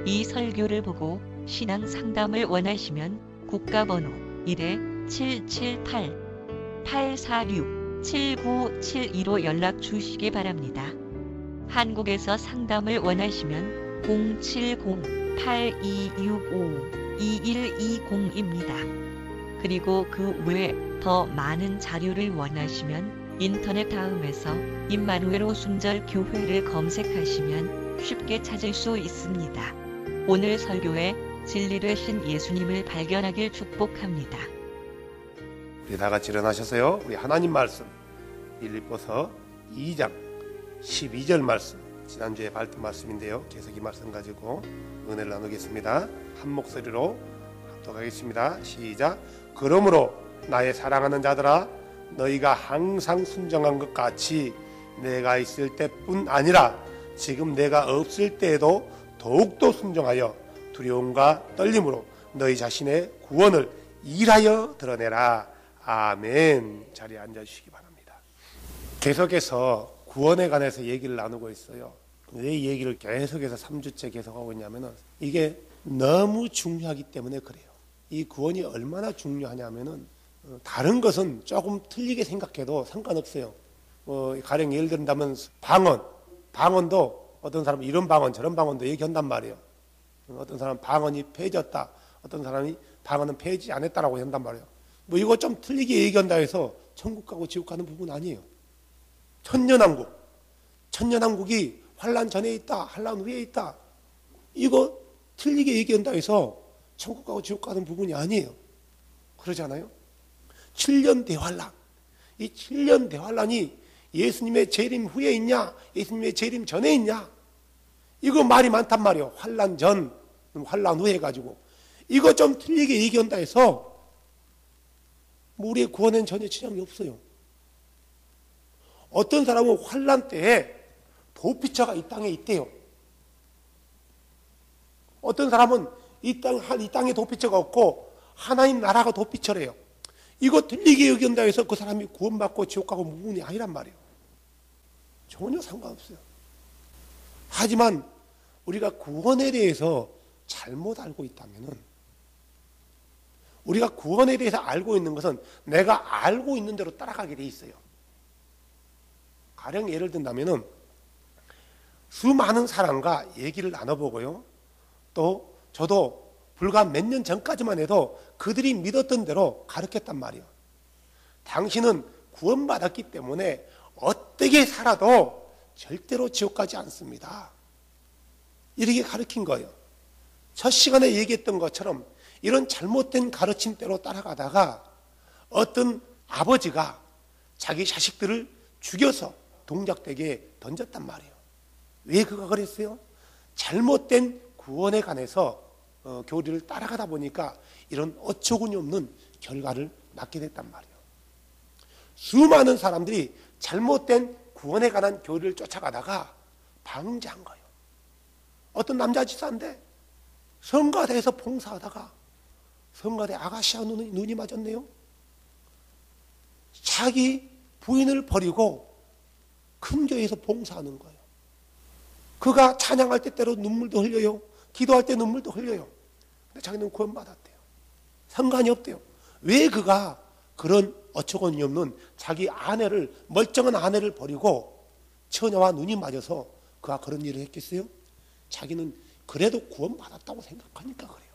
이 설교를 보고 신앙 상담을 원하시면 국가번호 1-778-846-7972로 연락 주시기 바랍니다. 한국에서 상담을 원하시면 070-8265-2120입니다. 그리고 그 외에 더 많은 자료를 원하시면 인터넷 다음에서 임마누엘 오순절교회를 검색하시면 쉽게 찾을 수 있습니다. 오늘 설교에 진리 되신 예수님을 발견하길 축복합니다. 우리 다 같이 일어나셔서요. 우리 하나님 말씀 빌립보서 2장 12절 말씀, 지난주에 밝힌 말씀인데요. 계속 이 말씀 가지고 은혜를 나누겠습니다. 한 목소리로 합독하겠습니다. 시작. 그러므로 나의 사랑하는 자들아, 너희가 항상 순종한 것 같이 내가 있을 때뿐 아니라 지금 내가 없을 때에도 더욱더 순종하여 두려움과 떨림으로 너희 자신의 구원을 일하여 드러내라. 아멘. 자리에 앉아주시기 바랍니다. 계속해서 구원에 관해서 얘기를 나누고 있어요. 왜 이 얘기를 계속해서 3주째 계속하고 있냐면 이게 너무 중요하기 때문에 그래요. 이 구원이 얼마나 중요하냐면은 다른 것은 조금 틀리게 생각해도 상관없어요. 가령 예를 든다면 방언도 어떤 사람은 이런 방언 저런 방언도 얘기한단 말이에요. 어떤 사람은 방언이 폐해졌다, 어떤 사람이 방언은 폐해지지 않았다라고 한단 말이에요. 이거 좀 틀리게 얘기한다 해서 천국 가고 지옥 가는 부분은 아니에요. 천년왕국이 환란 전에 있다, 환란 후에 있다, 이거 틀리게 얘기한다 해서 천국 가고 지옥 가는 부분이 아니에요. 그러잖아요. 7년 대환란, 이 7년 대환란이 예수님의 재림 후에 있냐, 예수님의 재림 전에 있냐, 이거 말이 많단 말이에요. 환란 전, 환란 후에 가지고 이거 좀 틀리게 얘기한다 해서 우리의 구원에는 전혀 지장이 없어요. 어떤 사람은 환란 때에 도피처가 이 땅에 있대요. 어떤 사람은 이 땅에 도피처가 없고 하나님 나라가 도피처래요. 이거 틀리게 얘기한다 해서 그 사람이 구원받고 지옥 가고 무분이 아니란 말이에요. 전혀 상관없어요. 하지만 우리가 구원에 대해서 잘못 알고 있다면은, 우리가 구원에 대해서 알고 있는 것은 내가 알고 있는 대로 따라가게 돼 있어요. 가령 예를 든다면은 수많은 사람과 얘기를 나눠보고요. 또 저도 불과 몇 년 전까지만 해도 그들이 믿었던 대로 가르쳤단 말이에요. 당신은 구원받았기 때문에 어떻게 살아도 절대로 지옥 가지 않습니다. 이렇게 가르친 거예요. 첫 시간에 얘기했던 것처럼 이런 잘못된 가르침대로 따라가다가 어떤 아버지가 자기 자식들을 죽여서 동작대게 던졌단 말이에요. 왜 그가 그랬어요? 잘못된 구원에 관해서 교리를 따라가다 보니까 이런 어처구니 없는 결과를 맞게 됐단 말이에요. 수많은 사람들이 잘못된 구원에 관한 교리를 쫓아가다가 방지한 거예요. 어떤 남자 집사인데 성가대에서 봉사하다가 성가대 아가씨와 눈이 맞았네요. 자기 부인을 버리고 큰 교회에서 봉사하는 거예요. 그가 찬양할 때 때로 눈물도 흘려요. 기도할 때 눈물도 흘려요. 근데 자기는 구원받았대요. 상관이 없대요. 왜 그가 그런 어처구니 없는 자기 아내를, 멀쩡한 아내를 버리고 처녀와 눈이 맞아서 그가 그런 일을 했겠어요? 자기는 그래도 구원받았다고 생각하니까 그래요.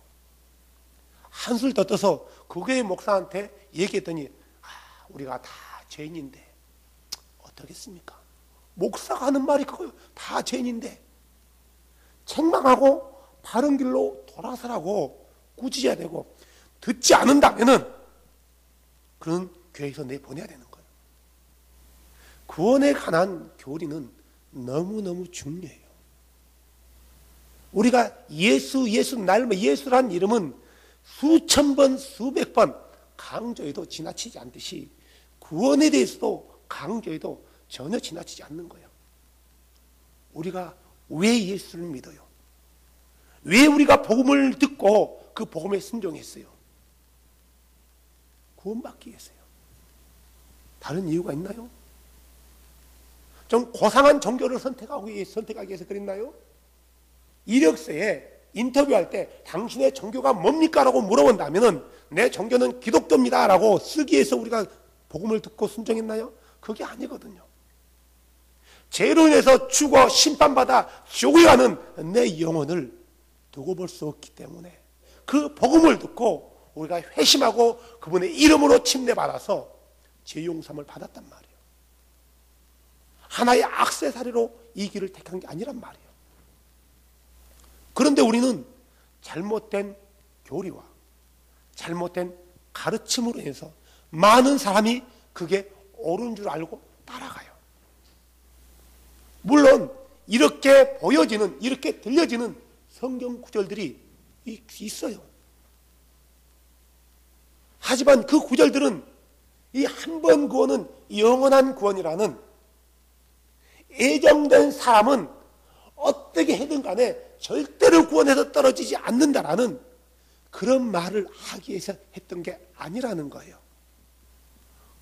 한술 더 떠서 그 교회 목사한테 얘기했더니 우리가 다 죄인인데 어떻겠습니까? 목사가 하는 말이 그거예요. 다 죄인인데 책망하고 바른 길로 돌아서라고 꾸짖어야 되고, 듣지 않는다면은 그런 교회에서 내보내야 되는 거예요. 구원에 관한 교리는 너무너무 중요해요. 우리가 예수란 이름은 수천 번, 수백 번 강조해도 지나치지 않듯이 구원에 대해서도 강조해도 전혀 지나치지 않는 거예요. 우리가 왜 예수를 믿어요? 왜 우리가 복음을 듣고 그 복음에 순종했어요? 구원받기 위해서요. 다른 이유가 있나요? 좀 고상한 종교를 선택하기 위해서 그랬나요? 이력서에 인터뷰할 때 당신의 종교가 뭡니까? 라고 물어본다면 내 종교는 기독교입니다 라고 쓰기 위해서 우리가 복음을 듣고 순종했나요? 그게 아니거든요. 죄로 인해서 죽어 심판받아 지옥에 가는 내 영혼을 두고 볼 수 없기 때문에 그 복음을 듣고 우리가 회심하고 그분의 이름으로 침례받아서 죄 용서함을 받았단 말이에요. 하나의 액세서리로 이 길을 택한 게 아니란 말이에요. 그런데 우리는 잘못된 교리와 잘못된 가르침으로 인해서 많은 사람이 그게 옳은 줄 알고 따라가요. 물론 이렇게 보여지는, 이렇게 들려지는 성경 구절들이 있어요. 하지만 그 구절들은 이 한 번 구원은 영원한 구원이라는, 예정된 사람은 어떻게 해든 간에 절대로 구원해서 떨어지지 않는다라는 그런 말을 하기 위해서 했던 게 아니라는 거예요.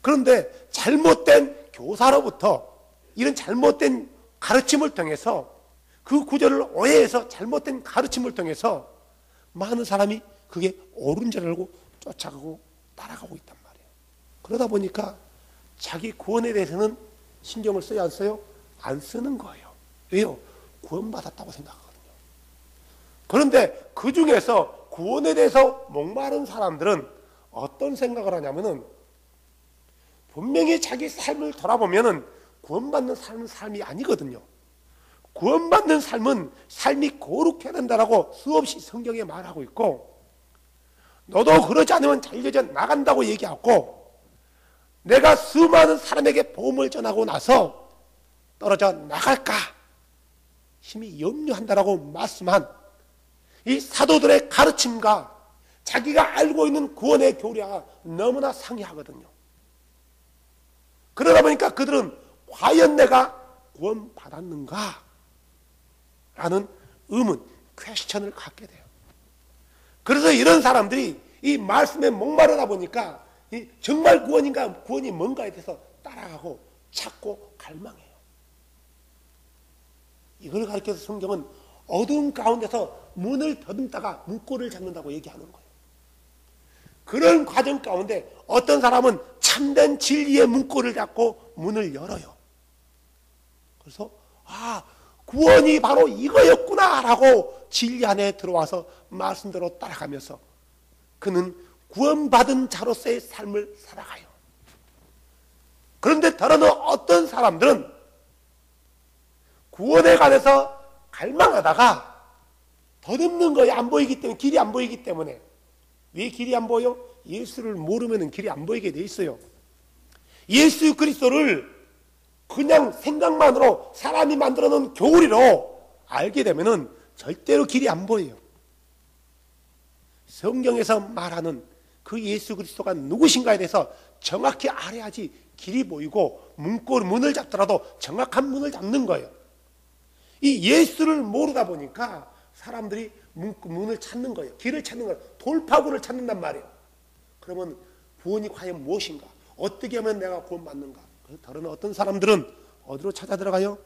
그런데 잘못된 교사로부터 이런 잘못된 가르침을 통해서, 그 구절을 오해해서 잘못된 가르침을 통해서 많은 사람이 그게 옳은 줄 알고 쫓아가고 따라가고 있단 말이에요. 그러다 보니까 자기 구원에 대해서는 신경을 써야 안 써요? 안 쓰는 거예요. 왜요? 구원받았다고 생각하거든요. 그런데 그 중에서 구원에 대해서 목마른 사람들은 어떤 생각을 하냐면은, 분명히 자기 삶을 돌아보면은 구원받는 삶은 삶이 아니거든요. 구원받는 삶은 삶이 거룩해야 된다라고 수없이 성경에 말하고 있고, 너도 그러지 않으면 잘려져 나간다고 얘기하고, 내가 수많은 사람에게 복음을 전하고 나서 떨어져 나갈까 심히 염려한다라고 말씀한 이 사도들의 가르침과 자기가 알고 있는 구원의 교리가 너무나 상이하거든요. 그러다 보니까 그들은 과연 내가 구원받았는가? 라는 의문, 퀘스천을 갖게 돼요. 그래서 이런 사람들이 이 말씀에 목마르다 보니까 정말 구원인가, 구원이 뭔가에 대해서 따라가고 찾고 갈망해요. 이걸 가르쳐서 성경은 어두운 가운데서 문을 더듬다가 문고리를 잡는다고 얘기하는 거예요. 그런 과정 가운데 어떤 사람은 참된 진리의 문고리를 잡고 문을 열어요. 그래서 구원이 바로 이거였구나 라고 진리 안에 들어와서 말씀대로 따라가면서 그는 구원받은 자로서의 삶을 살아가요. 그런데 다른 어떤 사람들은 구원에 관해서 갈망하다가 더듬는 거예요. 안 보이기 때문에, 길이 안 보이기 때문에. 왜 길이 안 보여? 예수를 모르면 길이 안 보이게 돼 있어요. 예수 그리스도를 그냥 생각만으로 사람이 만들어 놓은 교리로 알게 되면은 절대로 길이 안 보여요. 성경에서 말하는 그 예수 그리스도가 누구신가에 대해서 정확히 알아야지 길이 보이고 문을 잡더라도 정확한 문을 잡는 거예요. 이 예수를 모르다 보니까 사람들이 문을 찾는 거예요. 길을 찾는 거예요. 돌파구를 찾는단 말이에요. 그러면 구원이 과연 무엇인가? 어떻게 하면 내가 구원받는가? 그래서 다른 어떤 사람들은 어디로 찾아 들어가요?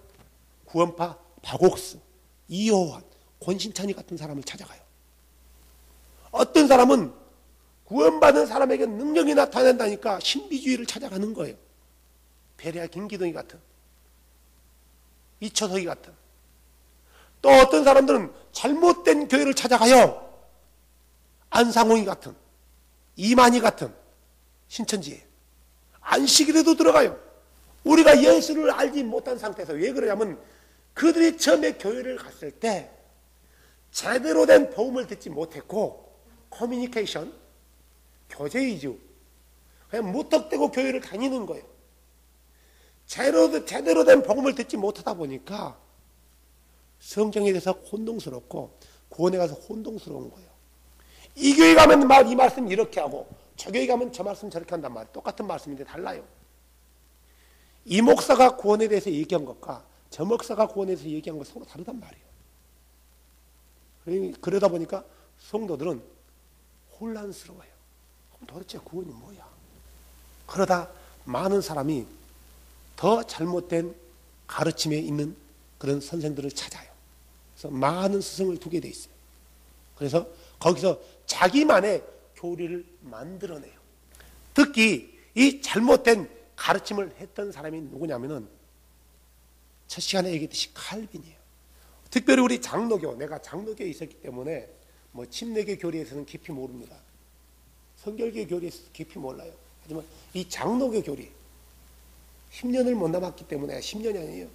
구원파 바곡스, 이호환, 권신찬이 같은 사람을 찾아가요. 어떤 사람은 구원받은 사람에게 능력이 나타난다니까 신비주의를 찾아가는 거예요. 베레아 김기동이 같은, 이처석이 같은. 또 어떤 사람들은 잘못된 교회를 찾아가요. 안상홍이 같은, 이만희 같은 신천지에 안식일에도 들어가요. 우리가 예수를 알지 못한 상태에서. 왜 그러냐면 그들이 처음에 교회를 갔을 때 제대로 된 복음을 듣지 못했고, 커뮤니케이션, 교제 위주, 그냥 무턱대고 교회를 다니는 거예요. 제대로 된 복음을 듣지 못하다 보니까 성경에 대해서 혼동스럽고 구원에 가서 혼동스러운 거예요. 이 교회 가면 이 말씀 이렇게 하고 저 교회 가면 저 말씀 저렇게 한단 말이에요. 똑같은 말씀인데 달라요. 이 목사가 구원에 대해서 얘기한 것과 저 목사가 구원에 대해서 얘기한 것 서로 다르단 말이에요. 그러다 보니까 성도들은 혼란스러워요. 도대체 구원이 뭐야? 그러다 많은 사람이 더 잘못된 가르침에 있는 그런 선생들을 찾아요. 그래서 많은 스승을 두게 돼 있어요. 그래서 거기서 자기만의 교리를 만들어내요. 특히 이 잘못된 가르침을 했던 사람이 누구냐면은 첫 시간에 얘기했듯이 칼빈이에요. 특별히 우리 장로교, 내가 장로교에 있었기 때문에 뭐 침례교 교리에서는 깊이 모릅니다. 성결교 교리에서 깊이 몰라요. 하지만 이 장로교 교리 10년을 못 남았기 때문에 10년이 아니에요.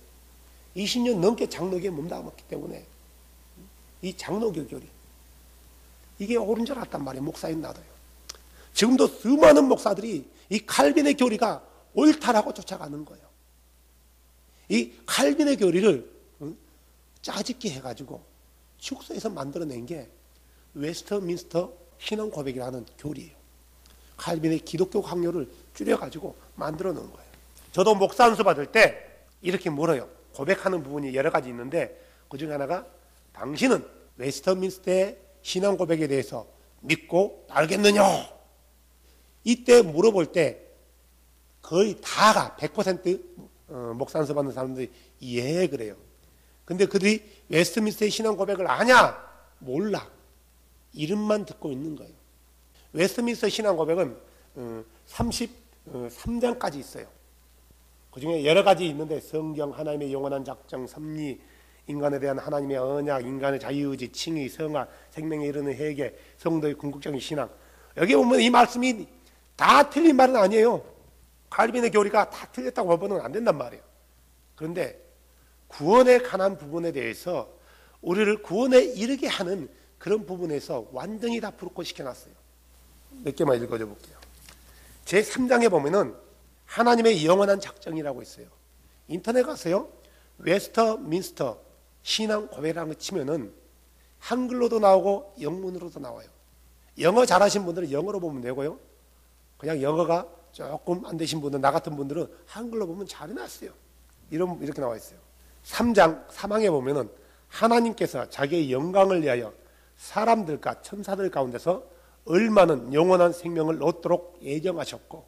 20년 넘게 장로교에 못 남았기 때문에 이 장로교 교리 이게 옳은 줄 알았단 말이에요. 목사인 나도요. 지금도 수많은 목사들이 이 칼빈의 교리가 옳다라고 쫓아가는 거예요. 이 칼빈의 교리를 짜집기 해가지고 축소해서 만들어낸 게 웨스트민스터 신앙 고백이라는 교리예요. 칼빈의 기독교 강요를 줄여가지고 만들어 놓은 거예요. 저도 목사 안수 받을 때 이렇게 물어요. 고백하는 부분이 여러 가지 있는데 그중 하나가 당신은 웨스트민스터의 신앙 고백에 대해서 믿고 알겠느냐? 이때 물어볼 때 거의 다가 100% 목사 안수 받는 사람들이 예 그래요. 근데 그들이 웨스트민스터의 신앙 고백을 아냐? 몰라. 이름만 듣고 있는 거예요. 웨스트민스터 신앙 고백은 33장까지 있어요. 그 중에 여러 가지 있는데 성경, 하나님의 영원한 작정, 섭리, 인간에 대한 하나님의 언약, 인간의 자유의지, 칭의, 성화, 생명에 이르는 회개, 성도의 궁극적인 신앙. 여기 보면 이 말씀이 다 틀린 말은 아니에요. 칼빈의 교리가 다 틀렸다고 보면 안 된단 말이에요. 그런데 구원에 관한 부분에 대해서 우리를 구원에 이르게 하는 그런 부분에서 완전히 다 불꽃 시켜놨어요. 몇 개만 읽어줘 볼게요. 제3장에 보면은 하나님의 영원한 작정이라고 있어요. 인터넷 가세요. 웨스트민스터 신앙 고백이라는 거 치면은 한글로도 나오고 영문으로도 나와요. 영어 잘하신 분들은 영어로 보면 되고요. 그냥 영어가 조금 안 되신 분들, 나 같은 분들은 한글로 보면 잘 해놨어요. 이렇게 나와 있어요. 3장 3항에 보면은 하나님께서 자기의 영광을 위하여 사람들과 천사들 가운데서 얼마는 영원한 생명을 얻도록 예정하셨고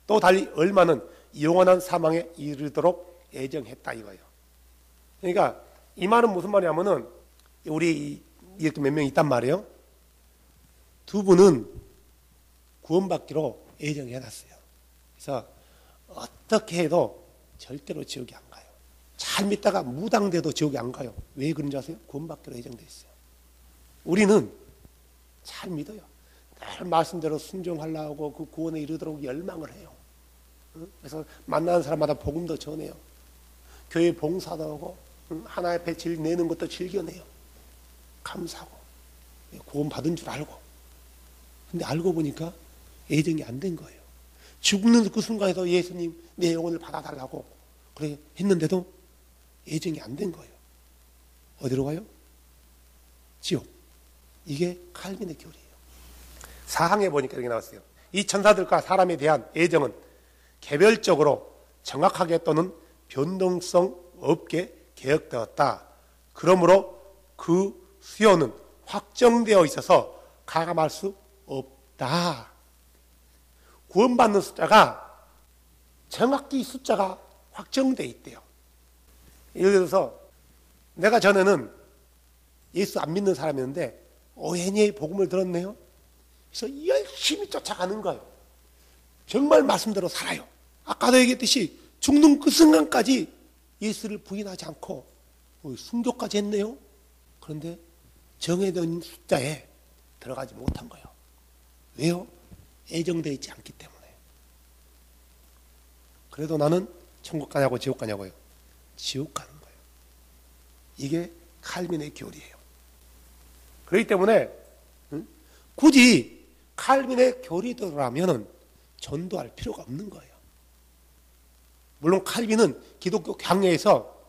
또 달리 얼마는 영원한 사망에 이르도록 예정했다 이거예요. 그러니까 이 말은 무슨 말이냐면은 우리 이렇게 몇 명 있단 말이에요. 두 분은 구원받기로 예정해놨어요. 그래서 어떻게 해도 절대로 지옥에 안 가요. 잘 믿다가 무당돼도 지옥에 안 가요. 왜 그런지 아세요? 구원받기로 예정돼 있어요. 우리는 잘 믿어요. 늘 말씀대로 순종하려고 그 구원에 이르도록 열망을 해요. 그래서 만나는 사람마다 복음도 전해요. 교회 봉사도 하고 하나의 배 내는 것도 즐겨내요. 감사하고 구원 받은 줄 알고. 근데 알고 보니까 예정이 안 된 거예요. 죽는 그 순간에도 예수님 내 영혼을 받아달라고 그래 했는데도 예정이 안 된 거예요. 어디로 가요? 지옥. 이게 칼빈의 교리예요. 사항에 보니까 이렇게 나왔어요. 이 천사들과 사람에 대한 예정은 개별적으로 정확하게 또는 변동성 없게 계획되었다. 그러므로 그 수요는 확정되어 있어서 가감할 수 없다. 구원받는 숫자가 정확히 숫자가 확정되어 있대요. 예를 들어서 내가 전에는 예수 안 믿는 사람이었는데 오해니 복음을 들었네요. 그래서 열심히 쫓아가는 거예요. 정말 말씀대로 살아요. 아까도 얘기했듯이 죽는 그 순간까지 예수를 부인하지 않고 순교까지 했네요. 그런데 정해진 숫자에 들어가지 못한 거예요. 왜요? 예정되어 있지 않기 때문에. 그래도 나는 천국 가냐고 지옥 가냐고요? 지옥 가는 거예요. 이게 칼빈의 교리예요. 그렇기 때문에 굳이 칼빈의 교리대로라면 전도할 필요가 없는 거예요. 물론 칼빈은 기독교 강요에서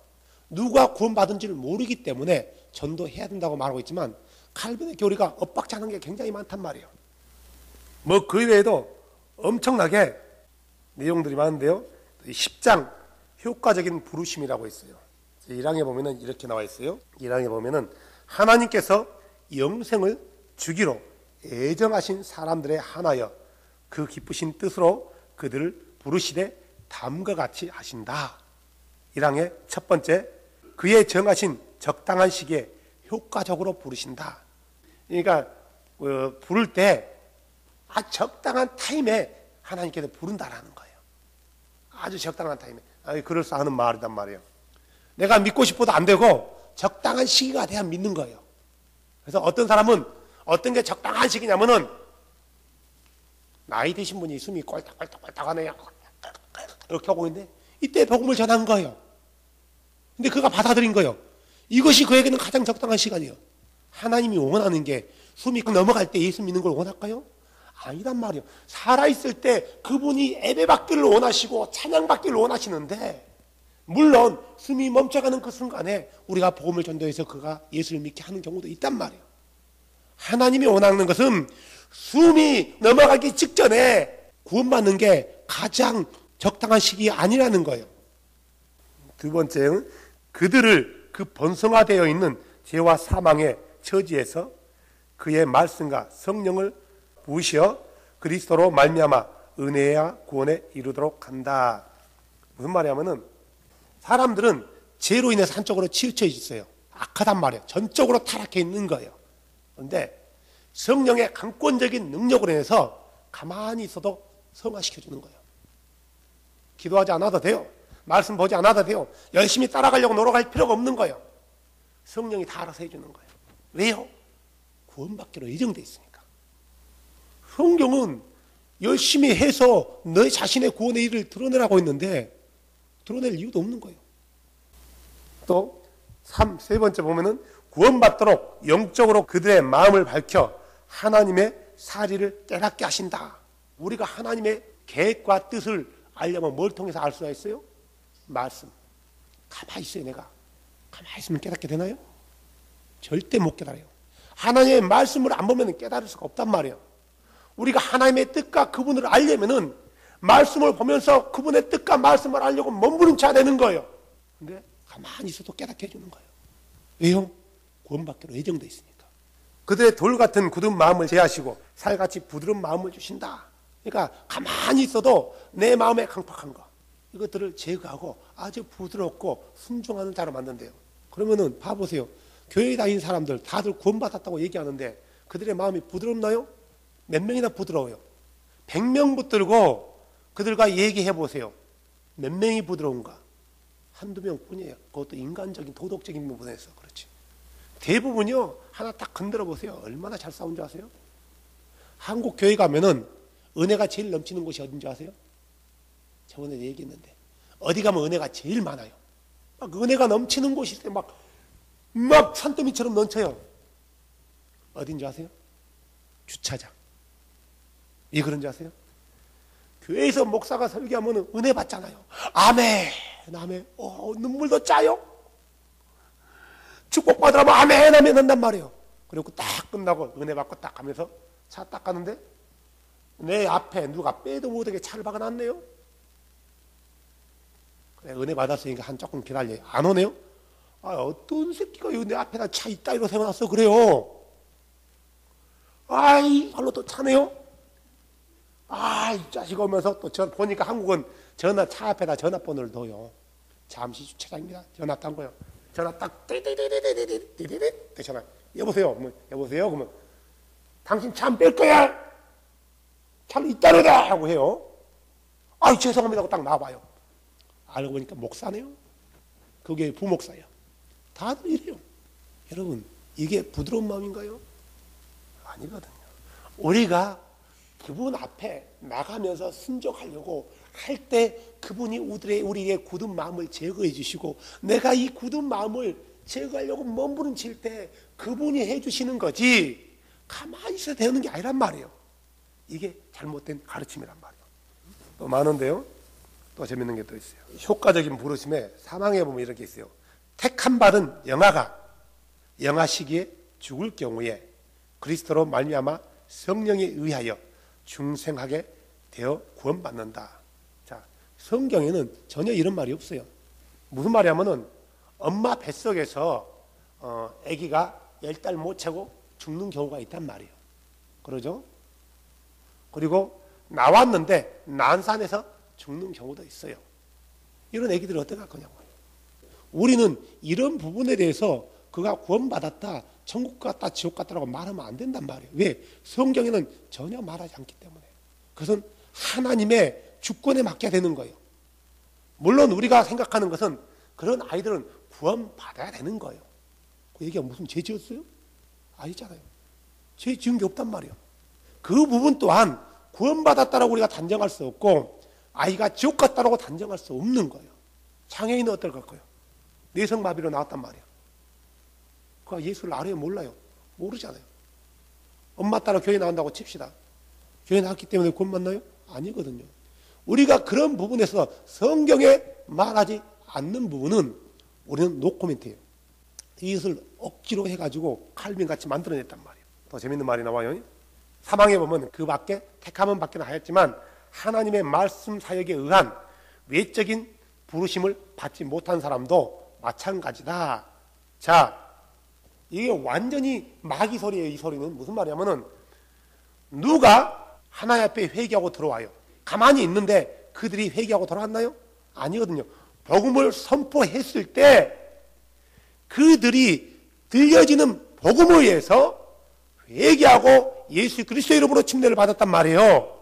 누가 구원받은지를 모르기 때문에 전도해야 된다고 말하고 있지만 칼빈의 교리가 엇박자는 게 굉장히 많단 말이에요. 뭐 그 외에도 엄청나게 내용들이 많은데요. 10장 효과적인 부르심이라고 있어요. 1항에 보면은 이렇게 나와 있어요. 1항에 보면은 하나님께서 영생을 주기로 예정하신 사람들에 한하여 그 기쁘신 뜻으로 그들을 부르시되 다음과 같이 하신다. 1항의 첫 번째, 그의 정하신 적당한 시기에 효과적으로 부르신다. 그러니까 부를 때 적당한 타임에 하나님께서 부른다라는 거예요. 아주 적당한 타임에. 그럴싸하는 말이단 말이에요. 내가 믿고 싶어도 안 되고 적당한 시기가 돼야 믿는 거예요. 그래서 어떤 사람은 어떤 게 적당한 시기냐면은 나이 드신 분이 숨이 꼴딱꼴딱꼴딱 하네요. 이렇게 하고 있는데 이때 복음을 전한 거예요. 근데 그가 받아들인 거예요. 이것이 그에게는 가장 적당한 시간이에요. 하나님이 원하는 게 숨이 넘어갈 때 예수 믿는 걸 원할까요? 아니란 말이에요. 살아있을 때 그분이 예배받기를 원하시고 찬양받기를 원하시는데 물론 숨이 멈춰가는 그 순간에 우리가 복음을 전도해서 그가 예수를 믿게 하는 경우도 있단 말이에요. 하나님이 원하는 것은 숨이 넘어가기 직전에 구원받는 게 가장 적당한 시기 아니라는 거예요. 두 번째는 그들을 그 번성화되어 있는 죄와 사망의 처지에서 그의 말씀과 성령을 부으시어 그리스도로 말미암아 은혜와 구원에 이르도록 한다. 무슨 말이냐면은 사람들은 죄로 인해서 한쪽으로 치우쳐 있어요. 악하단 말이에요. 전적으로 타락해 있는 거예요. 그런데 성령의 강권적인 능력으로 인해서 가만히 있어도 성화시켜주는 거예요. 기도하지 않아도 돼요. 말씀 보지 않아도 돼요. 열심히 따라가려고 노력할 필요가 없는 거예요. 성령이 다 알아서 해주는 거예요. 왜요? 구원받기로 예정되어 있으니까. 성경은 열심히 해서 너 자신의 구원의 일을 드러내라고 했는데 드러낼 이유도 없는 거예요. 또 세 번째 보면은 구원받도록 영적으로 그들의 마음을 밝혀 하나님의 사리를 깨닫게 하신다. 우리가 하나님의 계획과 뜻을 알려면 뭘 통해서 알 수가 있어요? 말씀. 가만히 있어요. 내가 가만히 있으면 깨닫게 되나요? 절대 못 깨달아요. 하나님의 말씀을 안 보면 깨달을 수가 없단 말이에요. 우리가 하나님의 뜻과 그분을 알려면은 말씀을 보면서 그분의 뜻과 말씀을 알려고 몸부림쳐야 되는 거예요. 근데 가만히 있어도 깨닫게 해주는 거예요. 왜요? 구원받기로 예정되어 있으니까. 그들의 돌 같은 굳은 마음을 제하시고 살같이 부드러운 마음을 주신다. 그러니까 가만히 있어도 내 마음에 강팍한 거 이것들을 제거하고 아주 부드럽고 순종하는 자로 만든대요. 그러면은 봐보세요. 교회에 다니는 사람들 다들 구원받았다고 얘기하는데 그들의 마음이 부드럽나요? 몇 명이나 부드러워요? 100명 붙들고 그들과 얘기해 보세요. 몇 명이 부드러운가? 한두 명뿐이에요. 그것도 인간적인 도덕적인 부분에서 그렇지. 대부분요 하나 딱 건드려 보세요. 얼마나 잘 싸운 줄 아세요? 한국 교회 가면은 은혜가 제일 넘치는 곳이 어딘지 아세요? 저번에 얘기했는데 어디 가면 은혜가 제일 많아요. 막 은혜가 넘치는 곳이 있어요. 막 산더미처럼 넘쳐요. 어딘지 아세요? 주차장. 왜 그런지 아세요? 교회에서 목사가 설교하면 은혜 받잖아요. 아멘, 아멘. 눈물도 짜요. 축복받으라면 아멘, 아멘 한단 말이에요. 그리고 딱 끝나고 은혜 받고 딱 가면서 차 딱 가는데 내 앞에 누가 빼도 못하게 차를 박아놨네요. 그래, 은혜 받았으니까 한 조금 기다려요. 안 오네요? 어떤 새끼가 여기 내 앞에다 차 있다 이러고 세워놨어. 그래요. 발로 또 차네요. 이 자식 오면서 또 보니까 한국은 차 앞에다 전화번호를 둬요. 잠시 주차장입니다. 전화 딴 거요. 전화 딱 띠띠띠띠띠띠띠띠 전화. 여보세요. 여보세요. 그러면 당신 차 안 뺄 거야. 차를 이따르다 하고 해요. 죄송합니다 하고 딱 나와봐요. 알고 보니까 목사네요. 그게 부목사야. 다들 이래요. 여러분 이게 부드러운 마음인가요? 아니거든요. 우리가 그분 앞에 나가면서 순종하려고 할 때 그분이 우리의 굳은 마음을 제거해 주시고 내가 이 굳은 마음을 제거하려고 몸부림칠 때 그분이 해주시는 거지 가만히 있어야 되는 게 아니란 말이에요. 이게 잘못된 가르침이란 말이에요. 또 많은데요. 또 재밌는 게 또 있어요. 효과적인 부르심에 사망에 보면 이렇게 있어요. 택한 받은 영아가 영아 시기에 죽을 경우에 그리스도로 말미암아 성령에 의하여 중생하게 되어 구원받는다. 자, 성경에는 전혀 이런 말이 없어요. 무슨 말이냐면은 엄마 뱃속에서 아기가 10달 못 채고 죽는 경우가 있단 말이에요. 그러죠? 그리고 나왔는데 난산에서 죽는 경우도 있어요. 이런 아기들을 어떻게 할 거냐고요. 우리는 이런 부분에 대해서 그가 구원받았다, 천국 갔다 지옥 갔다라고 말하면 안 된단 말이에요. 왜? 성경에는 전혀 말하지 않기 때문에. 그것은 하나님의 주권에 맡겨야 되는 거예요. 물론 우리가 생각하는 것은 그런 아이들은 구원받아야 되는 거예요. 그 얘기가 무슨 죄 지었어요? 아니잖아요. 죄 지은 게 없단 말이에요. 그 부분 또한 구원받았다라고 우리가 단정할 수 없고 아이가 지옥 갔다라고 단정할 수 없는 거예요. 장애인은 어떨 거예요? 뇌성마비로 나왔단 말이에요. 그 예수를 알아요? 몰라요? 모르잖아요. 엄마 따라 교회 나온다고 칩시다. 교회 나왔기 때문에 구원 받나요? 아니거든요. 우리가 그런 부분에서 성경에 말하지 않는 부분은 우리는 노코멘트예요. 이것을 억지로 해가지고 칼빈같이 만들어냈단 말이에요. 더 재밌는 말이 나와요. 사망에 보면 그 밖에 택함은 받기는 하였지만 하나님의 말씀 사역에 의한 외적인 부르심을 받지 못한 사람도 마찬가지다. 자, 이게 완전히 마귀 소리예요. 이 소리는 무슨 말이냐면은 누가 하나님 앞에 회개하고 들어와요. 가만히 있는데 그들이 회개하고 돌아왔나요? 아니거든요. 복음을 선포했을 때 그들이 들려지는 복음에 의해서 회개하고 예수 그리스도의 이름으로 침례를 받았단 말이에요.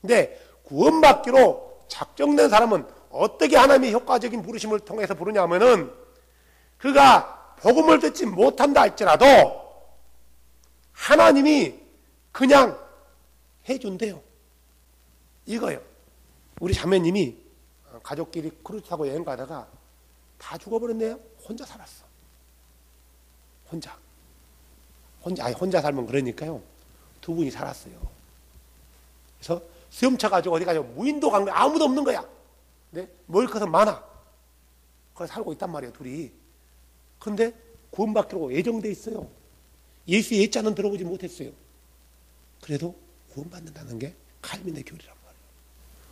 근데 구원받기로 작정된 사람은 어떻게 하나님의 효과적인 부르심을 통해서 부르냐 하면은 그가 복음을 듣지 못한다 할지라도 하나님이 그냥 해준대요. 이거요. 우리 자매님이 가족끼리 크루즈 타고 여행 가다가 다 죽어버렸네요. 혼자 살았어. 혼자 살면 그러니까요. 두 분이 살았어요. 그래서 시험 쳐가지고 어디 가서 무인도 간 거야. 아무도 없는 거야. 네? 먹을 것은 많아. 거기 살고 있단 말이에요, 둘이. 그런데 구원받기로 예정돼 있어요. 예수의 예자는 들어보지 못했어요. 그래도 구원받는다는 게 칼빈의 교리란 말이에요.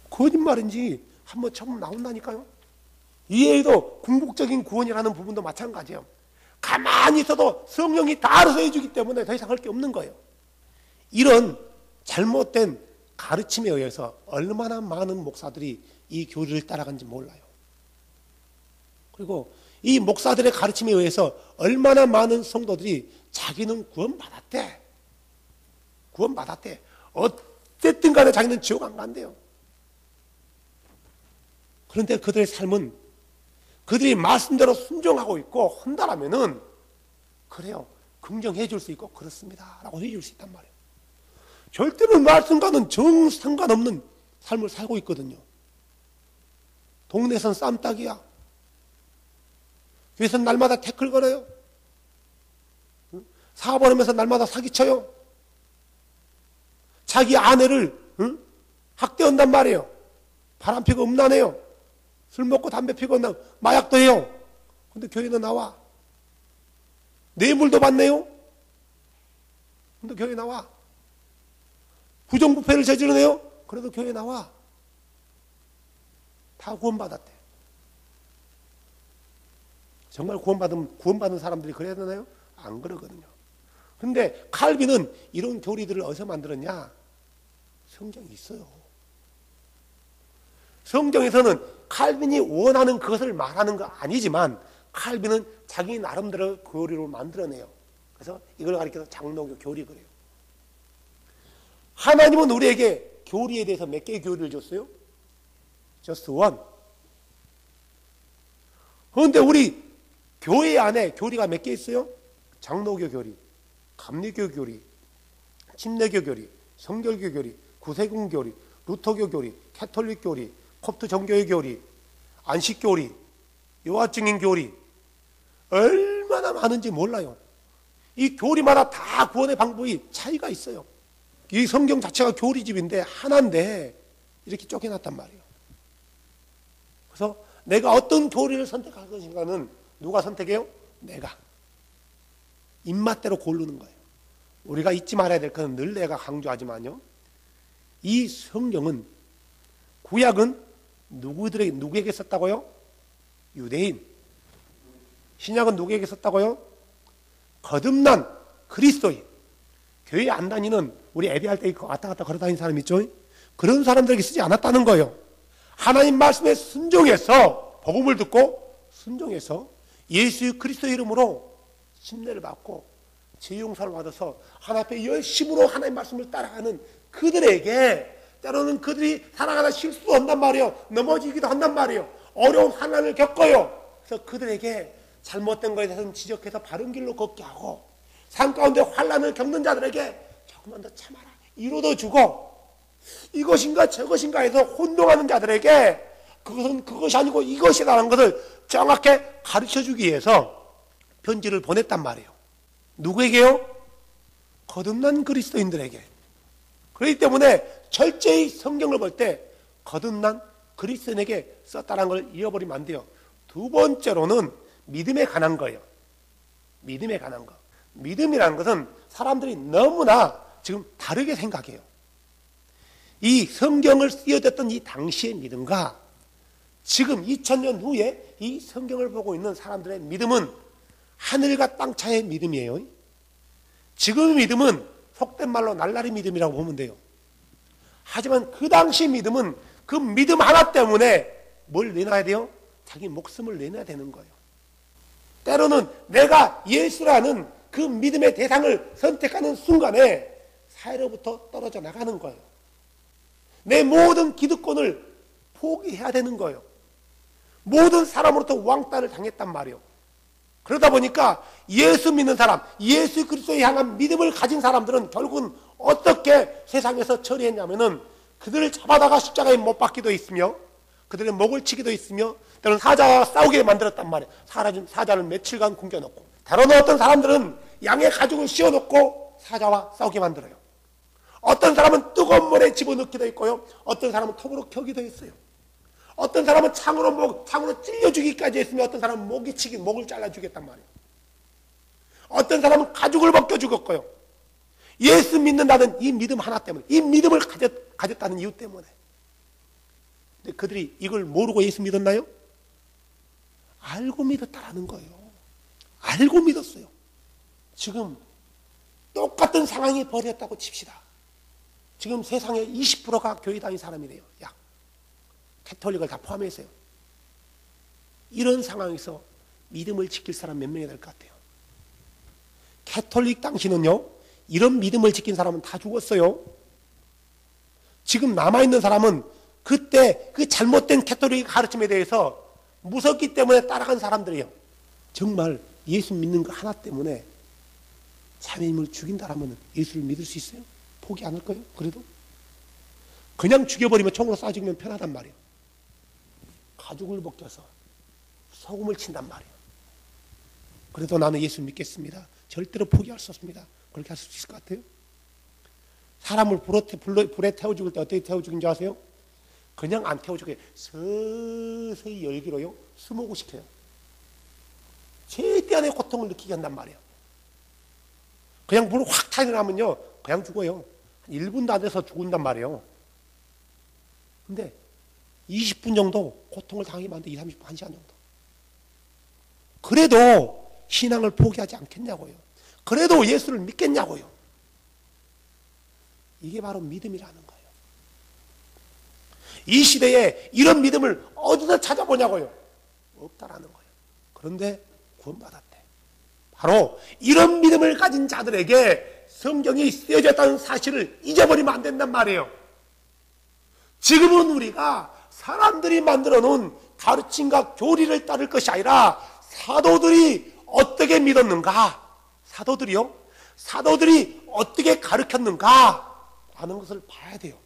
거짓말인지 한번 처음 나온다니까요. 이외에도 궁극적인 구원이라는 부분도 마찬가지예요. 가만히 있어도 성령이 다 알아서 해주기 때문에 더 이상 할 게 없는 거예요. 이런 잘못된 가르침에 의해서 얼마나 많은 목사들이 이 교리를 따라간지 몰라요. 그리고 이 목사들의 가르침에 의해서 얼마나 많은 성도들이 자기는 구원받았대. 어쨌든 간에 자기는 지옥 안 간대요. 그런데 그들의 삶은 그들이 말씀대로 순종하고 있고 한다라면은 그래요. 긍정해 줄 수 있고 그렇습니다. 라고 해줄 수 있단 말이에요. 절대로 말씀과는 정 상관없는 삶을 살고 있거든요. 동네에선 쌈딱이야. 교회에서는 날마다 태클 걸어요. 사업하면서 날마다 사기쳐요. 자기 아내를 학대한단 말이에요. 바람피고 음란해요. 술 먹고 담배 피고 마약도 해요. 근데 교회는 나와. 뇌물도 받네요. 근데 교회 나와. 부정부패를 저지르네요. 그래도 교회 나와. 다 구원받았대. 정말 구원받은 사람들이 그래야 되나요? 안 그러거든요. 근데 칼빈은 이런 교리들을 어디서 만들었냐? 성경이 있어요. 성경에서는 칼빈이 원하는 그것을 말하는 거 아니지만 칼빈은 자기 나름대로 교리를 만들어내요. 그래서 이걸 가리켜서 장로교 교리 그래요. 하나님은 우리에게 교리에 대해서 몇 개의 교리를 줬어요? Just one. 그런데 우리 교회 안에 교리가 몇 개 있어요? 장로교 교리, 감리교 교리, 침례교 교리, 성결교 교리, 구세군 교리, 루터교 교리, 캐톨릭 교리, 콥트 정교회 교리, 안식 교리, 여호와 증인 교리, 얼마나 많은지 몰라요. 이 교리마다 다 구원의 방법이 차이가 있어요. 이 성경 자체가 교리집인데 하나인데 이렇게 쪼개놨단 말이에요. 그래서 내가 어떤 교리를 선택할 것인가는 누가 선택해요? 내가. 입맛대로 고르는 거예요. 우리가 잊지 말아야 될 것은 늘 내가 강조하지만요. 이 성경은 구약은 누구에게 썼다고요? 유대인. 신약은 누구에게 썼다고요? 거듭난 그리스도인. 교회 안 다니는 우리 예배할 때 왔다 갔다 걸어 다니는 사람 있죠? 그런 사람들에게 쓰지 않았다는 거예요. 하나님 말씀에 순종해서 복음을 듣고 순종해서 예수 그리스도 이름으로 침례를 받고 죄 용서를 받아서 하나님 앞에 열심으로 하나님의 말씀을 따라가는 그들에게 때로는 그들이 살아가다 실수도 한단 말이에요. 넘어지기도 한단 말이에요. 어려운 환난을 겪어요. 그래서 그들에게 잘못된 것에 대해서는 지적해서 바른 길로 걷게 하고, 삶 가운데 환난을 겪는 자들에게 조금만 더 참아라, 위로도 주고, 이것인가 저것인가 해서 혼동하는 자들에게 그것은 그것이 아니고 이것이라는 것을 정확하게 가르쳐주기 위해서 편지를 보냈단 말이에요. 누구에게요? 거듭난 그리스도인들에게. 그렇기 때문에 철저히 성경을 볼 때 거듭난 그리스도인에게 썼다는 걸 잃어버리면 안 돼요. 두 번째로는 믿음에 관한 거예요. 믿음에 관한 거. 믿음이라는 것은 사람들이 너무나 지금 다르게 생각해요. 이 성경을 쓰여졌던 이 당시의 믿음과 지금 2000년 후에 이 성경을 보고 있는 사람들의 믿음은 하늘과 땅 차이의 믿음이에요. 지금의 믿음은 속된 말로 날라리 믿음이라고 보면 돼요. 하지만 그 당시 믿음은 그 믿음 하나 때문에 뭘 내놔야 돼요? 자기 목숨을 내놔야 되는 거예요. 때로는 내가 예수라는 그 믿음의 대상을 선택하는 순간에 사회로부터 떨어져 나가는 거예요. 내 모든 기득권을 포기해야 되는 거예요. 모든 사람으로부터 왕따를 당했단 말이에요. 그러다 보니까 예수 믿는 사람, 예수 그리스도에 향한 믿음을 가진 사람들은 결국은 어떻게 세상에서 처리했냐면은 그들을 잡아다가 십자가에 못 박기도 있으며, 그들의 목을 치기도 있으며, 때로는 사자와 싸우게 만들었단 말이에요. 사자를 며칠간 굶겨놓고, 다른 어떤 사람들은 양의 가죽을 씌워놓고 사자와 싸우게 만들어요. 어떤 사람은 뜨거운 물에 집어넣기도 있고요, 어떤 사람은 톱으로 켜기도 했어요. 어떤 사람은 창으로 찔려 주기까지 했으며, 어떤 사람은 목을 잘라 주겠단 말이에요. 어떤 사람은 가죽을 벗겨 죽었고요. 예수 믿는다는 이 믿음 하나 때문에, 이 믿음을 가졌다는 이유 때문에. 근데 그들이 이걸 모르고 예수 믿었나요? 알고 믿었다라는 거예요. 알고 믿었어요. 지금 똑같은 상황이 벌어졌다고 칩시다. 지금 세상의 20%가 교회 다닌 사람이래요. 약 캐톨릭을 다 포함해서요. 이런 상황에서 믿음을 지킬 사람 몇 명이 될 것 같아요? 캐톨릭 당시는요, 이런 믿음을 지킨 사람은 다 죽었어요. 지금 남아있는 사람은 그때 그 잘못된 캐톨릭 가르침에 대해서 무섭기 때문에 따라간 사람들이에요. 정말 예수 믿는 거 하나 때문에 자매님을 죽인다라면 예수를 믿을 수 있어요? 포기 안 할 거예요? 그래도? 그냥 죽여버리면 총으로 쏴 죽이면 편하단 말이에요. 가죽을 벗겨서 소금을 친단 말이에요. 그래도 나는 예수 믿겠습니다. 절대로 포기할 수 없습니다. 그렇게 할 수 있을 것 같아요? 사람을 불에 태워 죽일 때 어떻게 태워 죽인 줄 아세요? 그냥 안 태워 죽여요. 서서히 열기로요, 수목을 시켜요. 최대한의 고통을 느끼게 한단 말이에요. 그냥 불을 확 타일어나면요, 그냥 죽어요. 한 1분도 안 돼서 죽는단 말이에요. 근데 20분 정도 고통을 당하면 안 돼. 20, 30분, 1시간 정도. 그래도 신앙을 포기하지 않겠냐고요. 그래도 예수를 믿겠냐고요. 이게 바로 믿음이라는 거예요. 이 시대에 이런 믿음을 어디서 찾아보냐고요. 없다라는 거예요. 그런데 구원받았대. 바로 이런 믿음을 가진 자들에게 성경이 쓰여졌다는 사실을 잊어버리면 안 된단 말이에요. 지금은 우리가 사람들이 만들어 놓은 가르침과 교리를 따를 것이 아니라 사도들이 어떻게 믿었는가, 사도들이요? 사도들이 어떻게 가르쳤는가 하는 것을 봐야 돼요.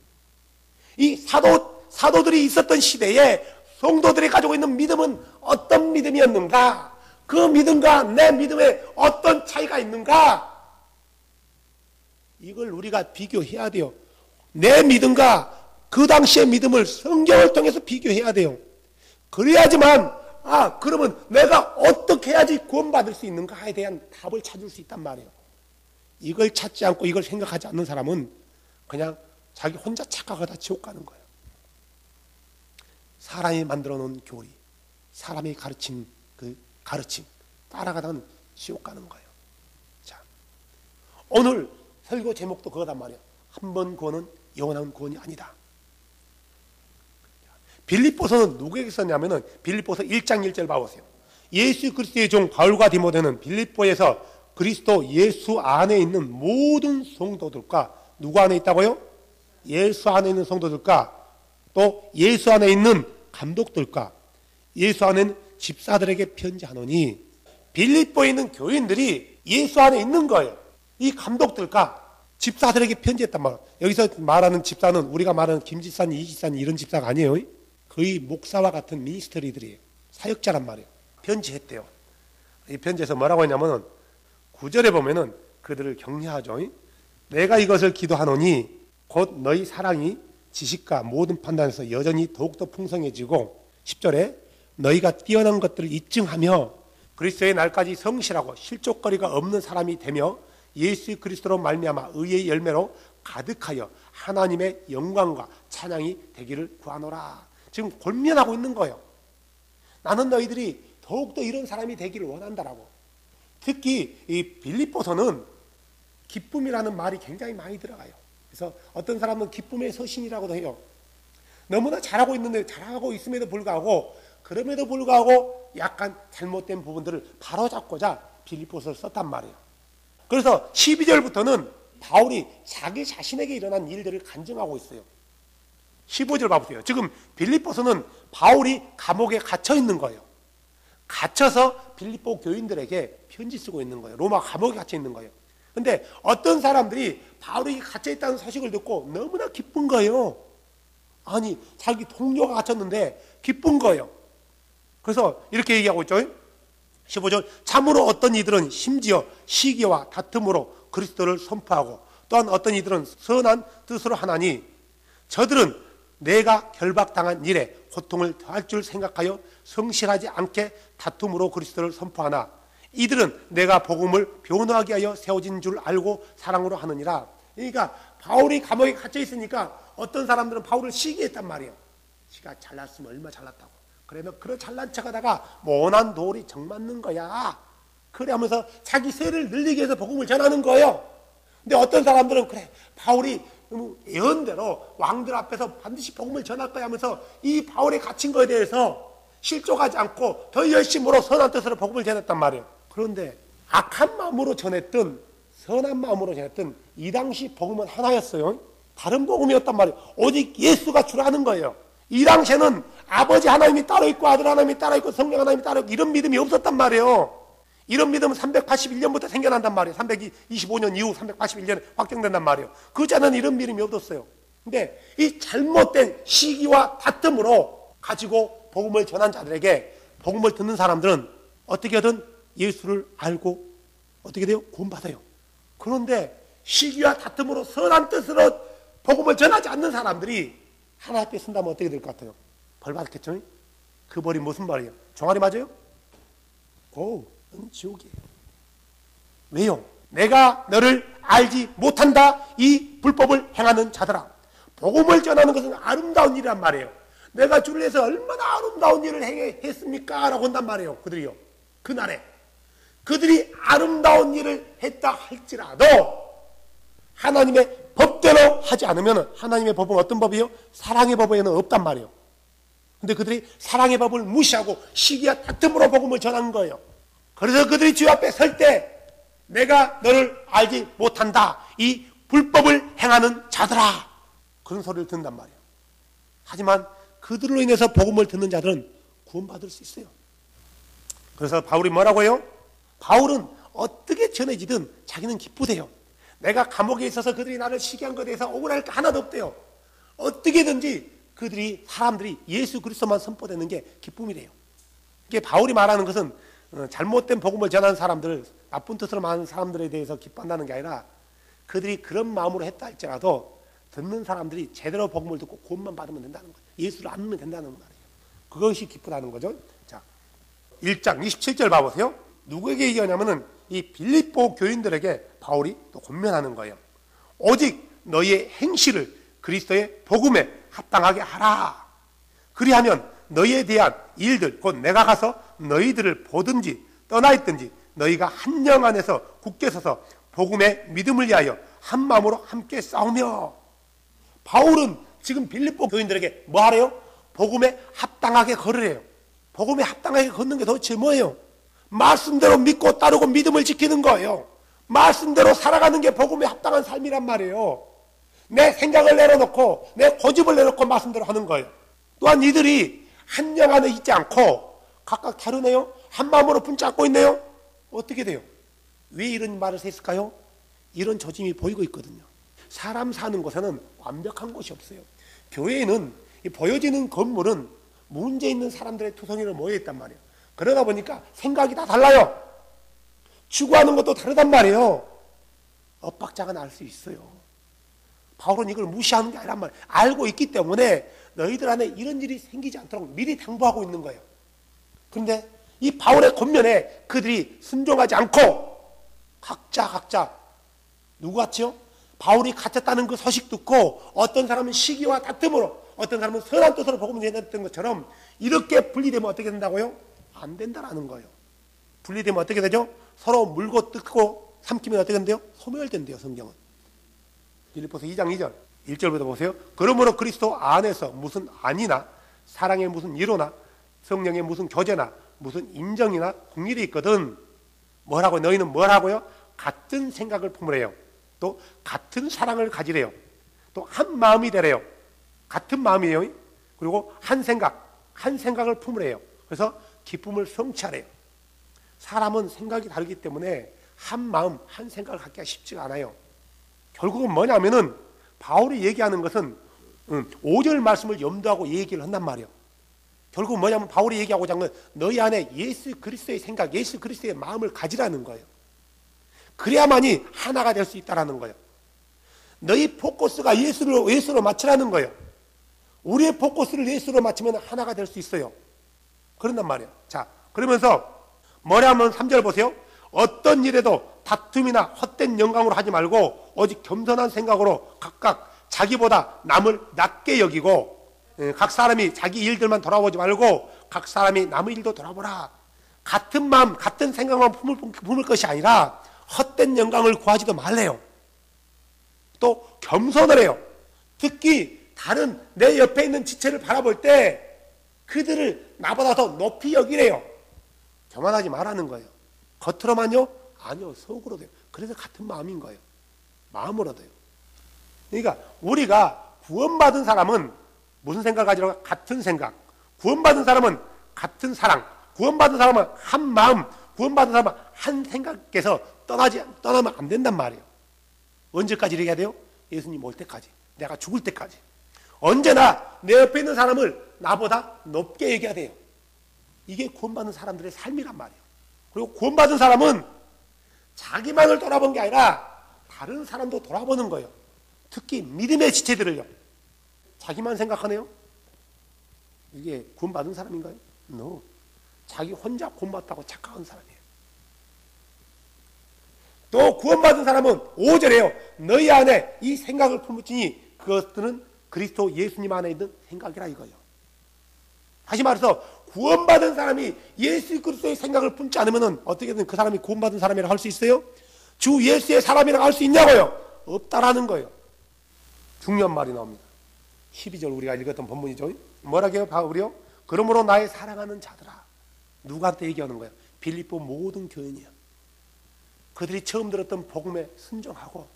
이 사도들이 있었던 시대에 성도들이 가지고 있는 믿음은 어떤 믿음이었는가, 그 믿음과 내 믿음에 어떤 차이가 있는가, 이걸 우리가 비교해야 돼요. 내 믿음과 그 당시의 믿음을 성경을 통해서 비교해야 돼요. 그래야지만 그러면 내가 어떻게 해야지 구원받을 수 있는가에 대한 답을 찾을 수 있단 말이에요. 이걸 찾지 않고 이걸 생각하지 않는 사람은 그냥 자기 혼자 착각하다 지옥 가는 거예요. 사람이 만들어 놓은 교리, 사람이 가르친 그 가르침 따라가다는 지옥 가는 거예요. 자, 오늘 설교 제목도 그거단 말이에요. 한 번 구원은 영원한 구원이 아니다. 빌립보서는 누구에게 썼냐면은 빌립보서 1장 1절 봐보세요. 예수 그리스도의 종 바울과 디모데는 빌립보에서 그리스도 예수 안에 있는 모든 성도들과 누구 안에 있다고요? 예수 안에 있는 성도들과 또 예수 안에 있는 감독들과 예수 안에 있는 집사들에게 편지하노니, 빌립보에 있는 교인들이 예수 안에 있는 거예요. 이 감독들과 집사들에게 편지했단 말이에요. 여기서 말하는 집사는 우리가 말하는 김 집사님, 이 집사님 이런 집사가 아니에요. 거의 목사와 같은 미니스터리들이에요. 사역자란 말이에요. 편지했대요. 이 편지에서 뭐라고 했냐면은 9절에 보면은 그들을 격려하죠. 내가 이것을 기도하노니 곧 너희 사랑이 지식과 모든 판단에서 여전히 더욱더 풍성해지고, 10절에 너희가 뛰어난 것들을 입증하며 그리스도의 날까지 성실하고 실족거리가 없는 사람이 되며 예수 그리스도로 말미암아 의의 열매로 가득하여 하나님의 영광과 찬양이 되기를 구하노라. 지금 권면하고 있는 거예요. 나는 너희들이 더욱더 이런 사람이 되기를 원한다라고. 특히 이 빌립보서는 기쁨이라는 말이 굉장히 많이 들어가요. 그래서 어떤 사람은 기쁨의 서신이라고도 해요. 너무나 잘하고 있는데, 잘하고 있음에도 불구하고, 그럼에도 불구하고 약간 잘못된 부분들을 바로잡고자 빌립보서를 썼단 말이에요. 그래서 12절부터는 바울이 자기 자신에게 일어난 일들을 간증하고 있어요. 15절 봐보세요. 지금 빌립보서는 바울이 감옥에 갇혀 있는 거예요. 갇혀서 빌립보 교인들에게 편지 쓰고 있는 거예요. 로마 감옥에 갇혀 있는 거예요. 근데 어떤 사람들이 바울이 갇혀 있다는 소식을 듣고 너무나 기쁜 거예요. 아니, 자기 동료가 갇혔는데 기쁜 거예요. 그래서 이렇게 얘기하고 있죠. 15절, 참으로 어떤 이들은 심지어 시기와 다툼으로 그리스도를 선포하고, 또한 어떤 이들은 선한 뜻으로 하나니 저들은 내가 결박당한 일에 고통을 더할 줄 생각하여 성실하지 않게 다툼으로 그리스도를 선포하나 이들은 내가 복음을 변호하게 하여 세워진 줄 알고 사랑으로 하느니라. 그러니까 바울이 감옥에 갇혀 있으니까 어떤 사람들은 바울을 시기했단 말이에요. 지가 잘났으면 얼마 잘났다고. 그래, 너 그런 잘난 척하다가 모난 돌이 정 맞는 거야. 그래 하면서 자기 세를 늘리기 위해서 복음을 전하는 거예요. 근데 어떤 사람들은 그래, 바울이 예언대로 왕들 앞에서 반드시 복음을 전할 거야 하면서 이 바울이 갇힌 거에 대해서 실족하지 않고 더 열심으로 선한 뜻으로 복음을 전했단 말이에요. 그런데 악한 마음으로 전했든 선한 마음으로 전했든 이 당시 복음은 하나였어요. 다른 복음이었단 말이에요. 오직 예수가 주라는 거예요. 이 당시에는 아버지 하나님이 따로 있고 아들 하나님이 따로 있고 성령 하나님이 따로 있고 이런 믿음이 없었단 말이에요. 이런 믿음은 381년부터 생겨난단 말이에요. 325년 이후 381년에 확정된단 말이에요. 그 전에는 이런 믿음이 없었어요. 근데 이 잘못된 시기와 다툼으로 가지고 복음을 전한 자들에게 복음을 듣는 사람들은 어떻게든 예수를 알고 어떻게 돼요? 구원받아요. 그런데 시기와 다툼으로 선한 뜻으로 복음을 전하지 않는 사람들이 하나님 앞에 쓴다면 어떻게 될 것 같아요? 벌 받겠죠? 그 벌이 무슨 벌이에요? 종아리 맞아요? 지옥이에요. 왜요? 내가 너를 알지 못한다. 이 불법을 행하는 자들아. 복음을 전하는 것은 아름다운 일이란 말이에요. 내가 주를 위해서 얼마나 아름다운 일을 했습니까? 라고 한단 말이에요. 그들이요. 그날에. 그들이 아름다운 일을 했다 할지라도 하나님의 법대로 하지 않으면 하나님의 법은 어떤 법이에요? 사랑의 법에는 없단 말이에요. 근데 그들이 사랑의 법을 무시하고 시기와 다툼으로 복음을 전한 거예요. 그래서 그들이 주 앞에 설 때 내가 너를 알지 못한다. 이 불법을 행하는 자들아. 그런 소리를 듣는단 말이에요. 하지만 그들로 인해서 복음을 듣는 자들은 구원받을 수 있어요. 그래서 바울이 뭐라고 해요? 바울은 어떻게 전해지든 자기는 기쁘대요. 내가 감옥에 있어서 그들이 나를 시기한 것에 대해서 억울할 게 하나도 없대요. 어떻게든지 사람들이 예수 그리스도만 선포되는 게 기쁨이래요. 이게 바울이 말하는 것은 잘못된 복음을 전하는 사람들, 나쁜 뜻으로 말하는 사람들에 대해서 기뻐한다는 게 아니라 그들이 그런 마음으로 했다 할지라도 듣는 사람들이 제대로 복음을 듣고 구원만 받으면 된다는 거예요. 예수를 안 믿으면 된다는 말이에요. 그것이 기쁘다는 거죠. 자, 1장 27절 봐보세요. 누구에게 얘기하냐면은 이 빌립보 교인들에게 바울이 또 권면하는 거예요. 오직 너희의 행실을 그리스도의 복음에 합당하게 하라. 그리하면 너희에 대한 일들, 곧 내가 가서 너희들을 보든지 떠나 있든지 너희가 한 영 안에서 굳게 서서 복음의 믿음을 위하여 한 마음으로 함께 싸우며. 바울은 지금 빌립보 교인들에게 뭐 하래요? 복음에 합당하게 걸으래요. 복음에 합당하게 걷는 게 도대체 뭐예요? 말씀대로 믿고 따르고 믿음을 지키는 거예요. 말씀대로 살아가는 게 복음에 합당한 삶이란 말이에요. 내 생각을 내려놓고 내 고집을 내려놓고 말씀대로 하는 거예요. 또한 이들이 한 영 안에 있지 않고 각각 다르네요. 한 마음으로 붙잡고 있네요. 어떻게 돼요? 왜 이런 말을 했을까요? 이런 조짐이 보이고 있거든요. 사람 사는 곳에는 완벽한 곳이 없어요. 교회에는 보여지는 건물은 문제 있는 사람들의 투성이로 모여있단 말이에요. 그러다 보니까 생각이 다 달라요. 추구하는 것도 다르단 말이에요. 엇박자가 날 수 있어요. 바울은 이걸 무시하는 게 아니란 말이에요. 알고 있기 때문에 너희들 안에 이런 일이 생기지 않도록 미리 당부하고 있는 거예요. 그런데 이 바울의 권면에 그들이 순종하지 않고 각자 누구같이요? 바울이 갇혔다는 그 소식 듣고 어떤 사람은 시기와 다툼으로 어떤 사람은 선한 뜻으로 복음을 전했던 것처럼 이렇게 분리되면 어떻게 된다고요? 안 된다라는 거예요. 분리되면 어떻게 되죠? 서로 물고 뜯고 삼키면 어떻게 된대요? 소멸된대요. 성경은. 빌립보서 2장 2절 1절부터 보세요. 그러므로 그리스도 안에서 무슨 안이나 사랑의 무슨 위로나 성령의 무슨 교제나 무슨 인정이나 공일이 있거든. 뭐라고? 너희는 뭐라고요? 같은 생각을 품으래요. 또 같은 사랑을 가지래요. 또 한 마음이 되래요. 같은 마음이에요. 그리고 한 생각을 품으래요. 그래서 기쁨을 성취하래요. 사람은 생각이 다르기 때문에 한 마음, 한 생각을 갖기가 쉽지가 않아요. 결국은 뭐냐면은 바울이 얘기하는 것은 5절 말씀을 염두하고 얘기를 한단 말이에요. 결국은 뭐냐면 바울이 얘기하고자 하는 건 너희 안에 예수 그리스도의 생각, 예수 그리스도의 마음을 가지라는 거예요. 그래야만이 하나가 될 수 있다는 거예요. 너희 포커스가 예수로 맞추라는 거예요. 우리의 포커스를 예수로 맞추면 하나가 될 수 있어요. 그런단 말이에요. 자, 그러면서 뭐냐면 3절 보세요. 어떤 일에도 다툼이나 헛된 영광으로 하지 말고 오직 겸손한 생각으로 각각 자기보다 남을 낮게 여기고 각 사람이 자기 일들만 돌아보지 말고 각 사람이 남의 일도 돌아보라. 같은 마음, 같은 생각만 품을 것이 아니라 헛된 영광을 구하지도 말래요. 또 겸손을 해요. 특히 다른 내 옆에 있는 지체를 바라볼 때 그들을 나보다 더 높이 여기래요. 교만하지 말라는 거예요. 겉으로만요? 아니요, 속으로도요. 그래서 같은 마음인 거예요. 마음으로도요. 그러니까 우리가 구원받은 사람은 무슨 생각을 가지라고? 같은 생각. 구원받은 사람은 같은 사랑. 구원받은 사람은 한 마음. 구원받은 사람은 한 생각에서 떠나면 안 된단 말이에요. 언제까지 이렇게 해야 돼요? 예수님 올 때까지. 내가 죽을 때까지. 언제나 내 옆에 있는 사람을 나보다 높게 얘기해야 돼요. 이게 구원받는 사람들의 삶이란 말이에요. 그리고 구원받은 사람은 자기만을 돌아본 게 아니라 다른 사람도 돌아보는 거예요. 특히 믿음의 지체들을요. 자기만 생각하네요? 이게 구원받은 사람인가요? No. 자기 혼자 구원받다고 착각한 사람이에요. 또 구원받은 사람은 5절에요. 너희 안에 이 생각을 품으시니 그것들은 그리스도 예수님 안에 있는 생각이라 이거예요. 다시 말해서 구원받은 사람이 예수 그리스도의 생각을 품지 않으면 어떻게든 그 사람이 구원받은 사람이라고 할 수 있어요? 주 예수의 사람이라고 할 수 있냐고요? 없다라는 거예요. 중요한 말이 나옵니다. 12절 우리가 읽었던 본문이죠. 뭐라고 해요? 바울이요? 그러므로 나의 사랑하는 자들아. 누구한테 얘기하는 거예요? 빌립보 모든 교인이요. 그들이 처음 들었던 복음에 순종하고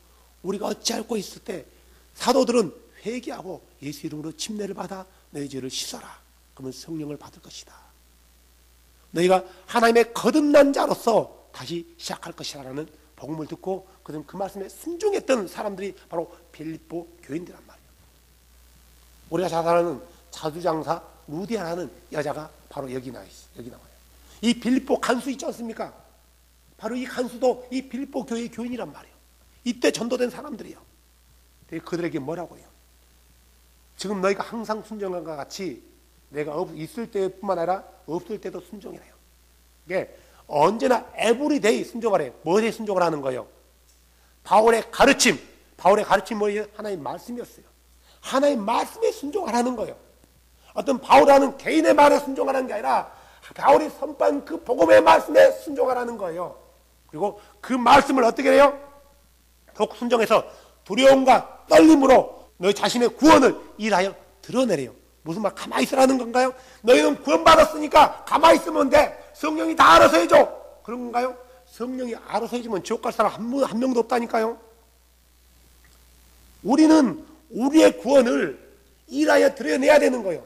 우리가 어찌 알고 있을 때 사도들은 회개하고 예수 이름으로 침례를 받아 너희 죄를 씻어라. 그러면 성령을 받을 것이다. 너희가 하나님의 거듭난 자로서 다시 시작할 것이라는 복음을 듣고 그들은 그 말씀에 순종했던 사람들이 바로 빌립보 교인들란 말이에요. 우리가 잘 아는 자주장사 루디아라는 여자가 바로 여기 나와요. 이 빌립보 간수 있지 않습니까? 바로 이 간수도 이 빌립보 교회의 교인이란 말이에요. 이때 전도된 사람들이에요. 그들에게 뭐라고 해요? 지금 너희가 항상 순종한 것 같이 내가 있을 때뿐만 아니라 없을 때도 순종이래요. 이게 언제나 에브리데이 순종하래요. 뭐에 순종을 하는 거예요? 바울의 가르침이 뭐예요? 하나님 말씀이었어요. 하나님 말씀에 순종하라는 거예요. 어떤 바울이라는 개인의 말에 순종하라는 게 아니라 바울이 선포한 그 복음의 말씀에 순종하라는 거예요. 그리고 그 말씀을 어떻게 해요? 더욱 순종해서 두려움과 떨림으로 너희 자신의 구원을 일하여 드러내래요. 무슨 말 가만히 있으라는 건가요? 너희는 구원받았으니까 가만히 있으면 돼. 성령이 다 알아서 해줘. 그런 건가요? 성령이 알아서 해주면 지옥 갈 사람 한 명도 없다니까요. 우리는 우리의 구원을 일하여 드러내야 되는 거예요.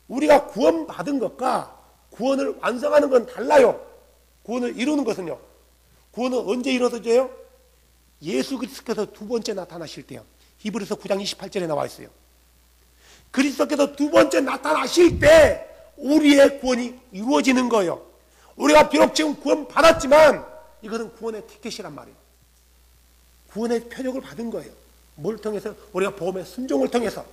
우리가 구원받은 것과 구원을 완성하는 건 달라요. 구원을 이루는 것은요. 구원은 언제 이루어져요? 예수 그리스도께서 두 번째 나타나실 때요. 히브리서 9장 28절에 나와 있어요. 그리스도께서 두 번째 나타나실 때 우리의 구원이 이루어지는 거예요. 우리가 비록 지금 구원 받았지만 이것은 구원의 티켓이란 말이에요. 구원의 표적을 받은 거예요. 뭘 통해서? 우리가 복음의 순종을 통해서.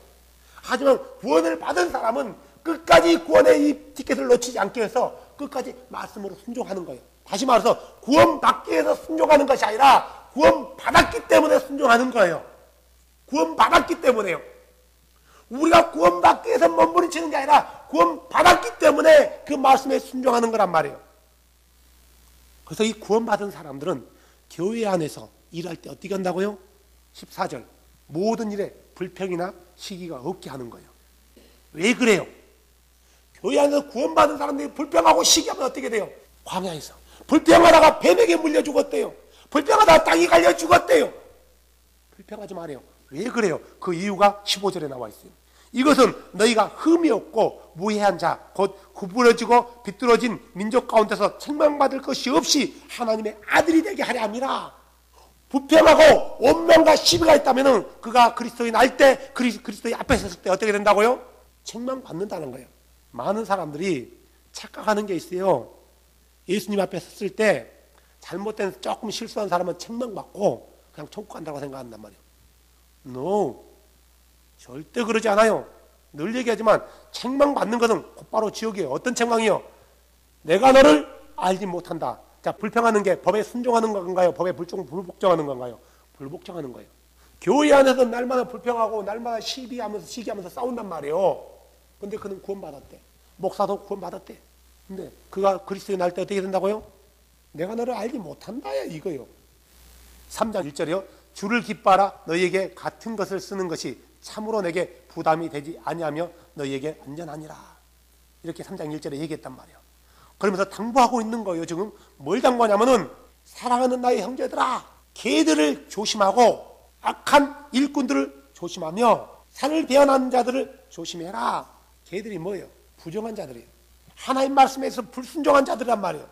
하지만 구원을 받은 사람은 끝까지 구원의 이 티켓을 놓치지 않게 해서 끝까지 말씀으로 순종하는 거예요. 다시 말해서 구원 받기 위해서 순종하는 것이 아니라 구원 받았기 때문에 순종하는 거예요. 구원 받았기 때문에요. 우리가 구원 받기 위해서 몸부림치는 게 아니라 구원 받았기 때문에 그 말씀에 순종하는 거란 말이에요. 그래서 이 구원 받은 사람들은 교회 안에서 일할 때 어떻게 한다고요? 14절 모든 일에 불평이나 시기가 없게 하는 거예요. 왜 그래요? 교회 안에서 구원받은 사람들이 불평하고 시기하면 어떻게 돼요? 광야에서 불평하다가 뱀에게 물려 죽었대요. 불평하다가 땅이 갈려 죽었대요. 불평하지 말아요. 왜 그래요? 그 이유가 15절에 나와 있어요. 이것은 너희가 흠이 없고 무해한 자, 곧 구부러지고 비뚤어진 민족 가운데서 책망받을 것이 없이 하나님의 아들이 되게 하려 함이라. 불평하고 원망과 시비가 있다면 그가 그리스도인 알 때 그리스도의 앞에 섰을 때 어떻게 된다고요? 책망받는다는 거예요. 많은 사람들이 착각하는 게 있어요. 예수님 앞에 섰을 때 잘못된 조금 실수한 사람은 책망받고 그냥 천국 간다고 생각한단 말이에요. No. 절대 그러지 않아요. 늘 얘기하지만 책망받는 것은 곧바로 지옥이에요. 어떤 책망이요? 내가 너를 알지 못한다. 자, 불평하는 게 법에 순종하는 건가요? 법에 불복종하는 건가요? 불복종하는 거예요. 교회 안에서 날마다 불평하고 날마다 시기하면서 싸운단 말이에요. 근데 그는 구원받았대. 목사도 구원받았대. 근데 그가 그리스도인 날 때 어떻게 된다고요? 내가 너를 알지 못한다야 이거요. 3장 1절이요. 주를 기뻐하라. 너희에게 같은 것을 쓰는 것이 참으로 내게 부담이 되지 아니하며 너희에게 안전하니라. 이렇게 3장 1절에 얘기했단 말이에요. 그러면서 당부하고 있는 거예요. 지금 뭘 당부하냐면은 사랑하는 나의 형제들아, 개들을 조심하고 악한 일꾼들을 조심하며 산을 배반하는 자들을 조심해라. 개들이 뭐예요? 부정한 자들이에요. 하나님 말씀에서 불순종한 자들이란 말이에요.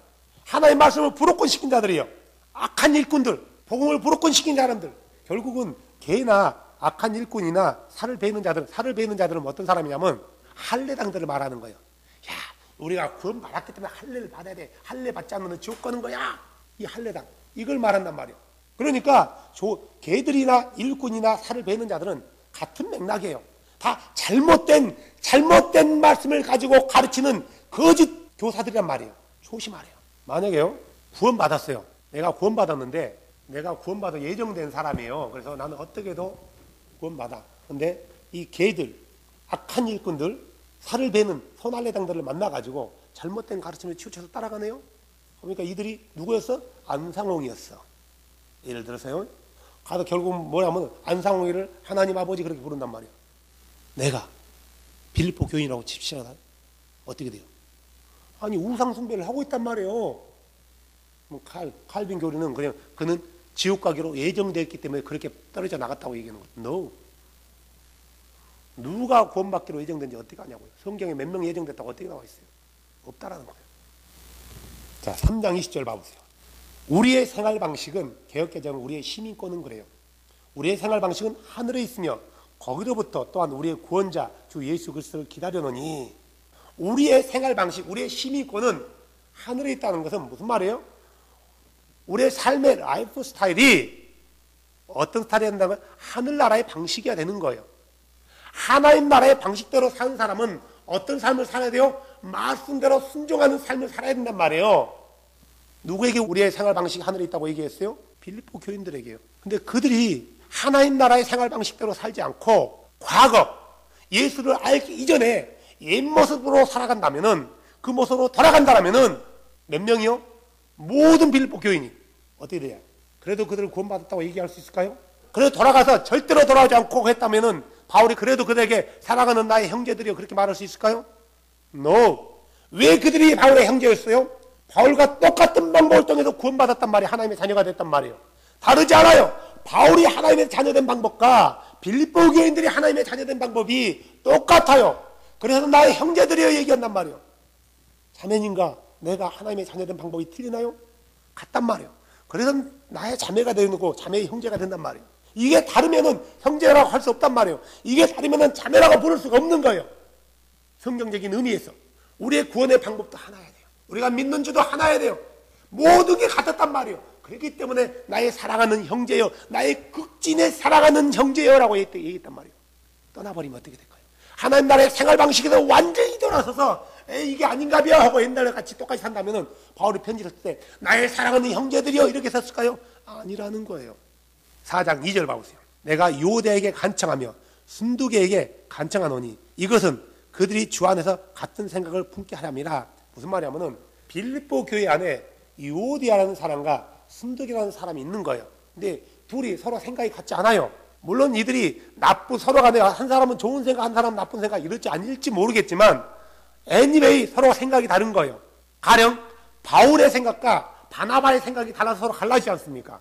하나님 말씀을 불옥권시킨 자들이에요. 악한 일꾼들, 복음을 불옥권시킨 사람들. 결국은 개나 악한 일꾼이나 살을 베는 자들은 어떤 사람이냐면 할례당들을 말하는 거예요. 야, 우리가 구원 받았기 때문에 할례를 받아야 돼. 할례 받지 않으면 지옥 가는 거야. 이 할례당. 이걸 말한단 말이에요. 그러니까 개들이나 일꾼이나 살을 베는 자들은 같은 맥락이에요. 다 잘못된 말씀을 가지고 가르치는 거짓 교사들이란 말이에요. 조심하래요. 만약에요, 구원받았어요. 내가 구원받았는데 내가 구원받아 예정된 사람이에요. 그래서 나는 어떻게도 구원받아. 근데 이 개들, 악한 일꾼들, 살을 베는 손할례당들을 만나가지고 잘못된 가르침을 치우쳐서 따라가네요. 그러니까 이들이 누구였어? 안상홍이었어. 예를 들어서요. 가서 결국 뭐냐면 안상홍이를 하나님 아버지 그렇게 부른단 말이에요. 내가 빌립보 교인이라고 칩시다. 어떻게 돼요? 아니 우상 숭배를 하고 있단 말이에요. 칼빈 교리는 그냥 그는 지옥 가기로 예정되었기 때문에 그렇게 떨어져 나갔다고 얘기하는 거예요. No. 누가 구원받기로 예정된지 어떻게 아냐고요. 성경에 몇 명 예정됐다고 어떻게 나와 있어요? 없다라는 거예요. 자, 3장 20절 봐보세요. 우리의 생활 방식은, 개혁개정은 우리의 시민권은 그래요. 우리의 생활 방식은 하늘에 있으며 거기로부터 또한 우리의 구원자 주 예수 그리스도를 기다려노니. 우리의 생활 방식, 우리의 시민권은 하늘에 있다는 것은 무슨 말이에요? 우리의 삶의 라이프 스타일이 어떤 스타일이 된다면 하늘나라의 방식이어야 되는 거예요. 하나님 나라의 방식대로 사는 사람은 어떤 삶을 살아야 돼요? 말씀대로 순종하는 삶을 살아야 된단 말이에요. 누구에게 우리의 생활 방식이 하늘에 있다고 얘기했어요? 빌립보 교인들에게요. 근데 그들이 하나님 나라의 생활 방식대로 살지 않고 과거 예수를 알기 이전에 옛 모습으로 살아간다면은, 그 모습으로 돌아간다면은 몇 명이요? 모든 빌립보 교인이 어떻게 돼요? 그래도 그들을 구원받았다고 얘기할 수 있을까요? 그래도 돌아가서 절대로 돌아오지 않고 했다면은 바울이 그래도 그들에게 사랑하는 나의 형제들이요 그렇게 말할 수 있을까요? No. 왜 그들이 바울의 형제였어요? 바울과 똑같은 방법을 통해서 구원받았단 말이에요. 하나님의 자녀가 됐단 말이에요. 다르지 않아요. 바울이 하나님의 자녀된 방법과 빌립보 교인들이 하나님의 자녀된 방법이 똑같아요. 그래서 나의 형제들이여 얘기한단 말이에요. 자매님과 내가 하나님의 자녀된 방법이 틀리나요? 같단 말이에요. 그래서 나의 자매가 되고 자매의 형제가 된단 말이에요. 이게 다르면은 형제라고 할 수 없단 말이에요. 이게 다르면은 자매라고 부를 수가 없는 거예요. 성경적인 의미에서 우리의 구원의 방법도 하나야 돼요. 우리가 믿는 주도 하나야 돼요. 모든 게 같았단 말이에요. 그렇기 때문에 나의 사랑하는 형제여, 나의 극진에 사랑하는 형제여라고 얘기했단 말이에요. 떠나버리면 어떻게 될까요? 하나님 나라의 생활 방식에서 완전히 돌아서서 이게 아닌가벼 하고 옛날에 같이 똑같이 산다면은 바울이 편지를 쓸 때 나의 사랑하는 형제들이여 이렇게 썼을까요? 아니라는 거예요. 4장 2절 봐보세요. 내가 요대에게 간청하며 순두개에게 간청하노니 이것은 그들이 주 안에서 같은 생각을 품게 하렵니다. 무슨 말이냐면은 빌립보 교회 안에 요대라는 사람과 순두개라는 사람이 있는 거예요. 근데 둘이 서로 생각이 같지 않아요. 물론 이들이 서로 간에 한 사람은 좋은 생각, 한 사람은 나쁜 생각 이럴지 아닐지 모르겠지만 anyway 서로 생각이 다른 거예요. 가령 바울의 생각과 바나바의 생각이 달라서 서로 갈라지지 않습니까?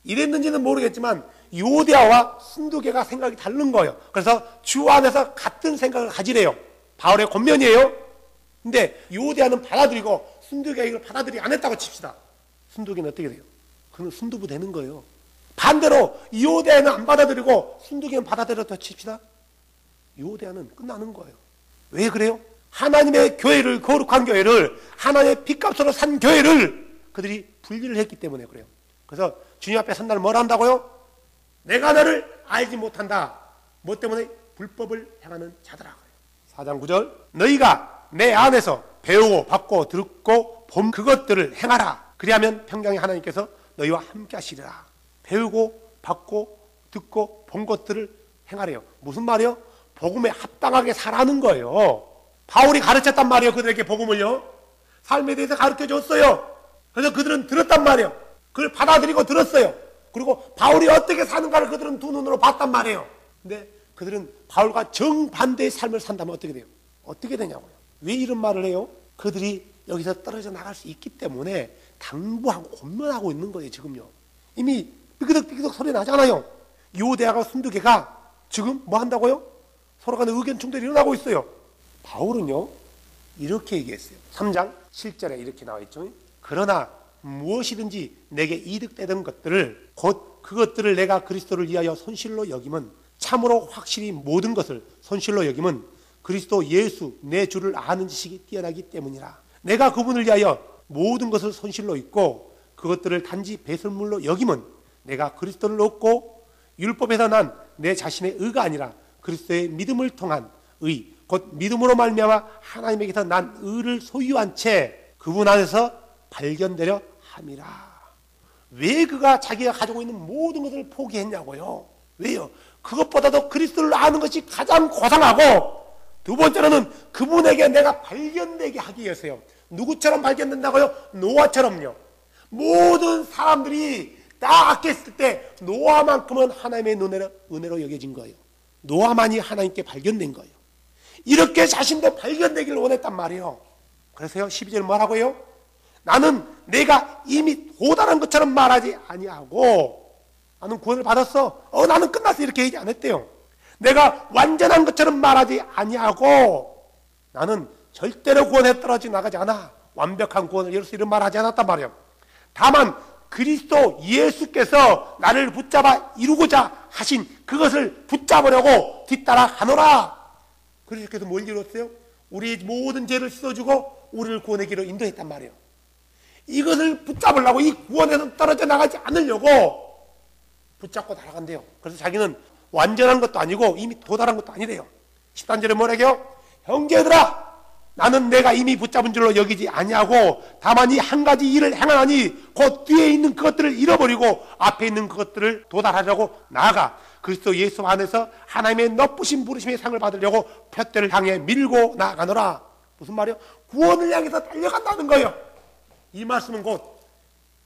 이랬는지는 모르겠지만 요대와 순두개가 생각이 다른 거예요. 그래서 주 안에서 같은 생각을 가지래요. 바울의 권면이에요. 근데 요대는 받아들이고 순두개가 이걸 받아들이지 않았다고 칩시다. 순두개는 어떻게 돼요? 그는 순두부 되는 거예요. 반대로 요대는 안 받아들이고 순두개는 받아들였다고 칩시다. 요대는 끝나는 거예요. 왜 그래요? 하나님의 교회를, 거룩한 교회를, 하나님의 핏값으로 산 교회를 그들이 분리를 했기 때문에 그래요. 그래서 주님 앞에 선날 뭘 한다고요? 내가 너를 알지 못한다. 뭐 때문에? 불법을 행하는 자들아. 4장 9절 너희가 내 안에서 배우고 받고 듣고 본 그것들을 행하라. 그리하면 평강의 하나님께서 너희와 함께 하시리라. 배우고 받고 듣고 본 것들을 행하래요. 무슨 말이요? 복음에 합당하게 살아는 거예요. 바울이 가르쳤단 말이에요. 그들에게 복음을요. 삶에 대해서 가르쳐줬어요. 그래서 그들은 들었단 말이에요. 그걸 받아들이고 들었어요. 그리고 바울이 어떻게 사는가를 그들은 두 눈으로 봤단 말이에요. 근데 그들은 바울과 정반대의 삶을 산다면 어떻게 돼요? 어떻게 되냐고요. 왜 이런 말을 해요? 그들이 여기서 떨어져 나갈 수 있기 때문에 당부하고 권면하고 있는 거예요. 지금요. 이미 삐그덕삐그덕 소리 나잖아요. 요대하고 순두개가 지금 뭐 한다고요? 서로 간에 의견 충돌이 일어나고 있어요. 바울은요 이렇게 얘기했어요. 3장 7절에 이렇게 나와 있죠. 그러나 무엇이든지 내게 이득되던 것들을 곧 그것들을 내가 그리스도를 위하여 손실로 여김은 참으로 확실히 모든 것을 손실로 여김은 그리스도 예수 내 주를 아는 지식이 뛰어나기 때문이라. 내가 그분을 위하여 모든 것을 손실로 잊고 그것들을 단지 배설물로 여김은 내가 그리스도를 얻고 율법에서 난 내 자신의 의가 아니라 그리스도의 믿음을 통한 의 곧 믿음으로 말미암아 하나님에게서 난 의를 소유한 채 그분 안에서 발견되려 함이라. 왜 그가 자기가 가지고 있는 모든 것을 포기했냐고요. 왜요? 그것보다도 그리스도를 아는 것이 가장 고상하고 두 번째로는 그분에게 내가 발견되게 하기 위해서요. 누구처럼 발견된다고요? 노아처럼요. 모든 사람들이 다 악했을 때 노아만큼은 하나님의 은혜로 여겨진 거예요. 노아만이 하나님께 발견된 거예요. 이렇게 자신도 발견되기를 원했단 말이에요. 그래서요 12절 뭐라고요? 나는 내가 이미 도달한 것처럼 말하지 아니하고 나는 구원을 받았어. 나는 끝났어. 이렇게 얘기 안 했대요. 내가 완전한 것처럼 말하지 아니하고 나는 절대로 구원에 떨어져 나가지 않아. 완벽한 구원을 이룰 수 이런 말하지 않았단 말이에요. 다만 그리스도 예수께서 나를 붙잡아 이루고자 하신 그것을 붙잡으려고 뒤따라 가노라. 그리스도께서 뭘 이뤘어요? 우리 모든 죄를 씻어주고 우리를 구원의 길로 인도했단 말이에요. 이것을 붙잡으려고 이 구원에서 떨어져 나가지 않으려고 붙잡고 날아간대요. 그래서 자기는 완전한 것도 아니고 이미 도달한 것도 아니래요. 13절에 뭐라고요? 형제들아 나는 내가 이미 붙잡은 줄로 여기지 아니하고 다만 이 한 가지 일을 행하니 곧 뒤에 있는 그것들을 잃어버리고 앞에 있는 그것들을 도달하려고 나아가 그리스도 예수 안에서 하나님의 높으신 부르심의 상을 받으려고 푯대를 향해 밀고 나아가노라. 무슨 말이요? 구원을 향해서 달려간다는 거예요. 이 말씀은 곧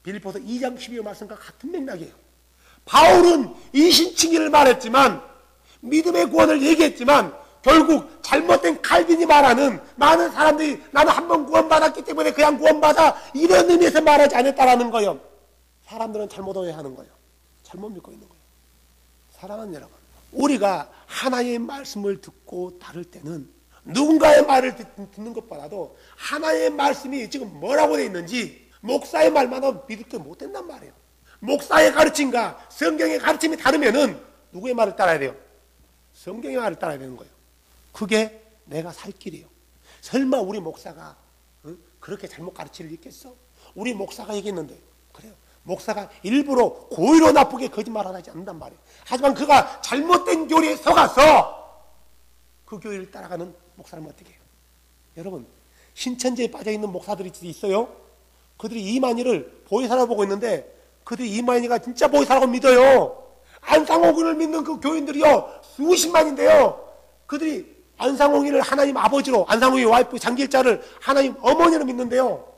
빌립보서 2장 12절 말씀과 같은 맥락이에요. 바울은 이신칭의를 말했지만 믿음의 구원을 얘기했지만 결국 잘못된 칼빈이 말하는 많은 사람들이 나는 한 번 구원받았기 때문에 그냥 구원받아 이런 의미에서 말하지 않았다라는 거예요. 사람들은 잘못 오해하는 거예요. 잘못 믿고 있는 거예요. 사랑하는 여러분, 우리가 하나님의 말씀을 듣고 다룰 때는 누군가의 말을 듣는 것보다도 하나님의 말씀이 지금 뭐라고 되어 있는지 목사의 말만 믿을 게 못 된단 말이에요. 목사의 가르침과 성경의 가르침이 다르면은 누구의 말을 따라야 돼요? 성경의 말을 따라야 되는 거예요. 그게 내가 살 길이에요. 설마 우리 목사가 그렇게 잘못 가르치를 있겠어? 우리 목사가 얘기했는데 그래요. 목사가 일부러 고의로 나쁘게 거짓말을 하지 않는단 말이에요. 하지만 그가 잘못된 교리에 속아서 그 교리를 따라가는 목사는 어떻게 해요? 여러분, 신천지에 빠져있는 목사들이 있어요. 그들이 이만희를 보혜사라고 보고 있는데 그들이 이만희가 진짜 보혜사라고 믿어요. 안상홍을 믿는 그 교인들이요 수십만인데요. 그들이 안상홍이를 하나님 아버지로, 안상홍이 와이프 장길자를 하나님 어머니로 믿는데요.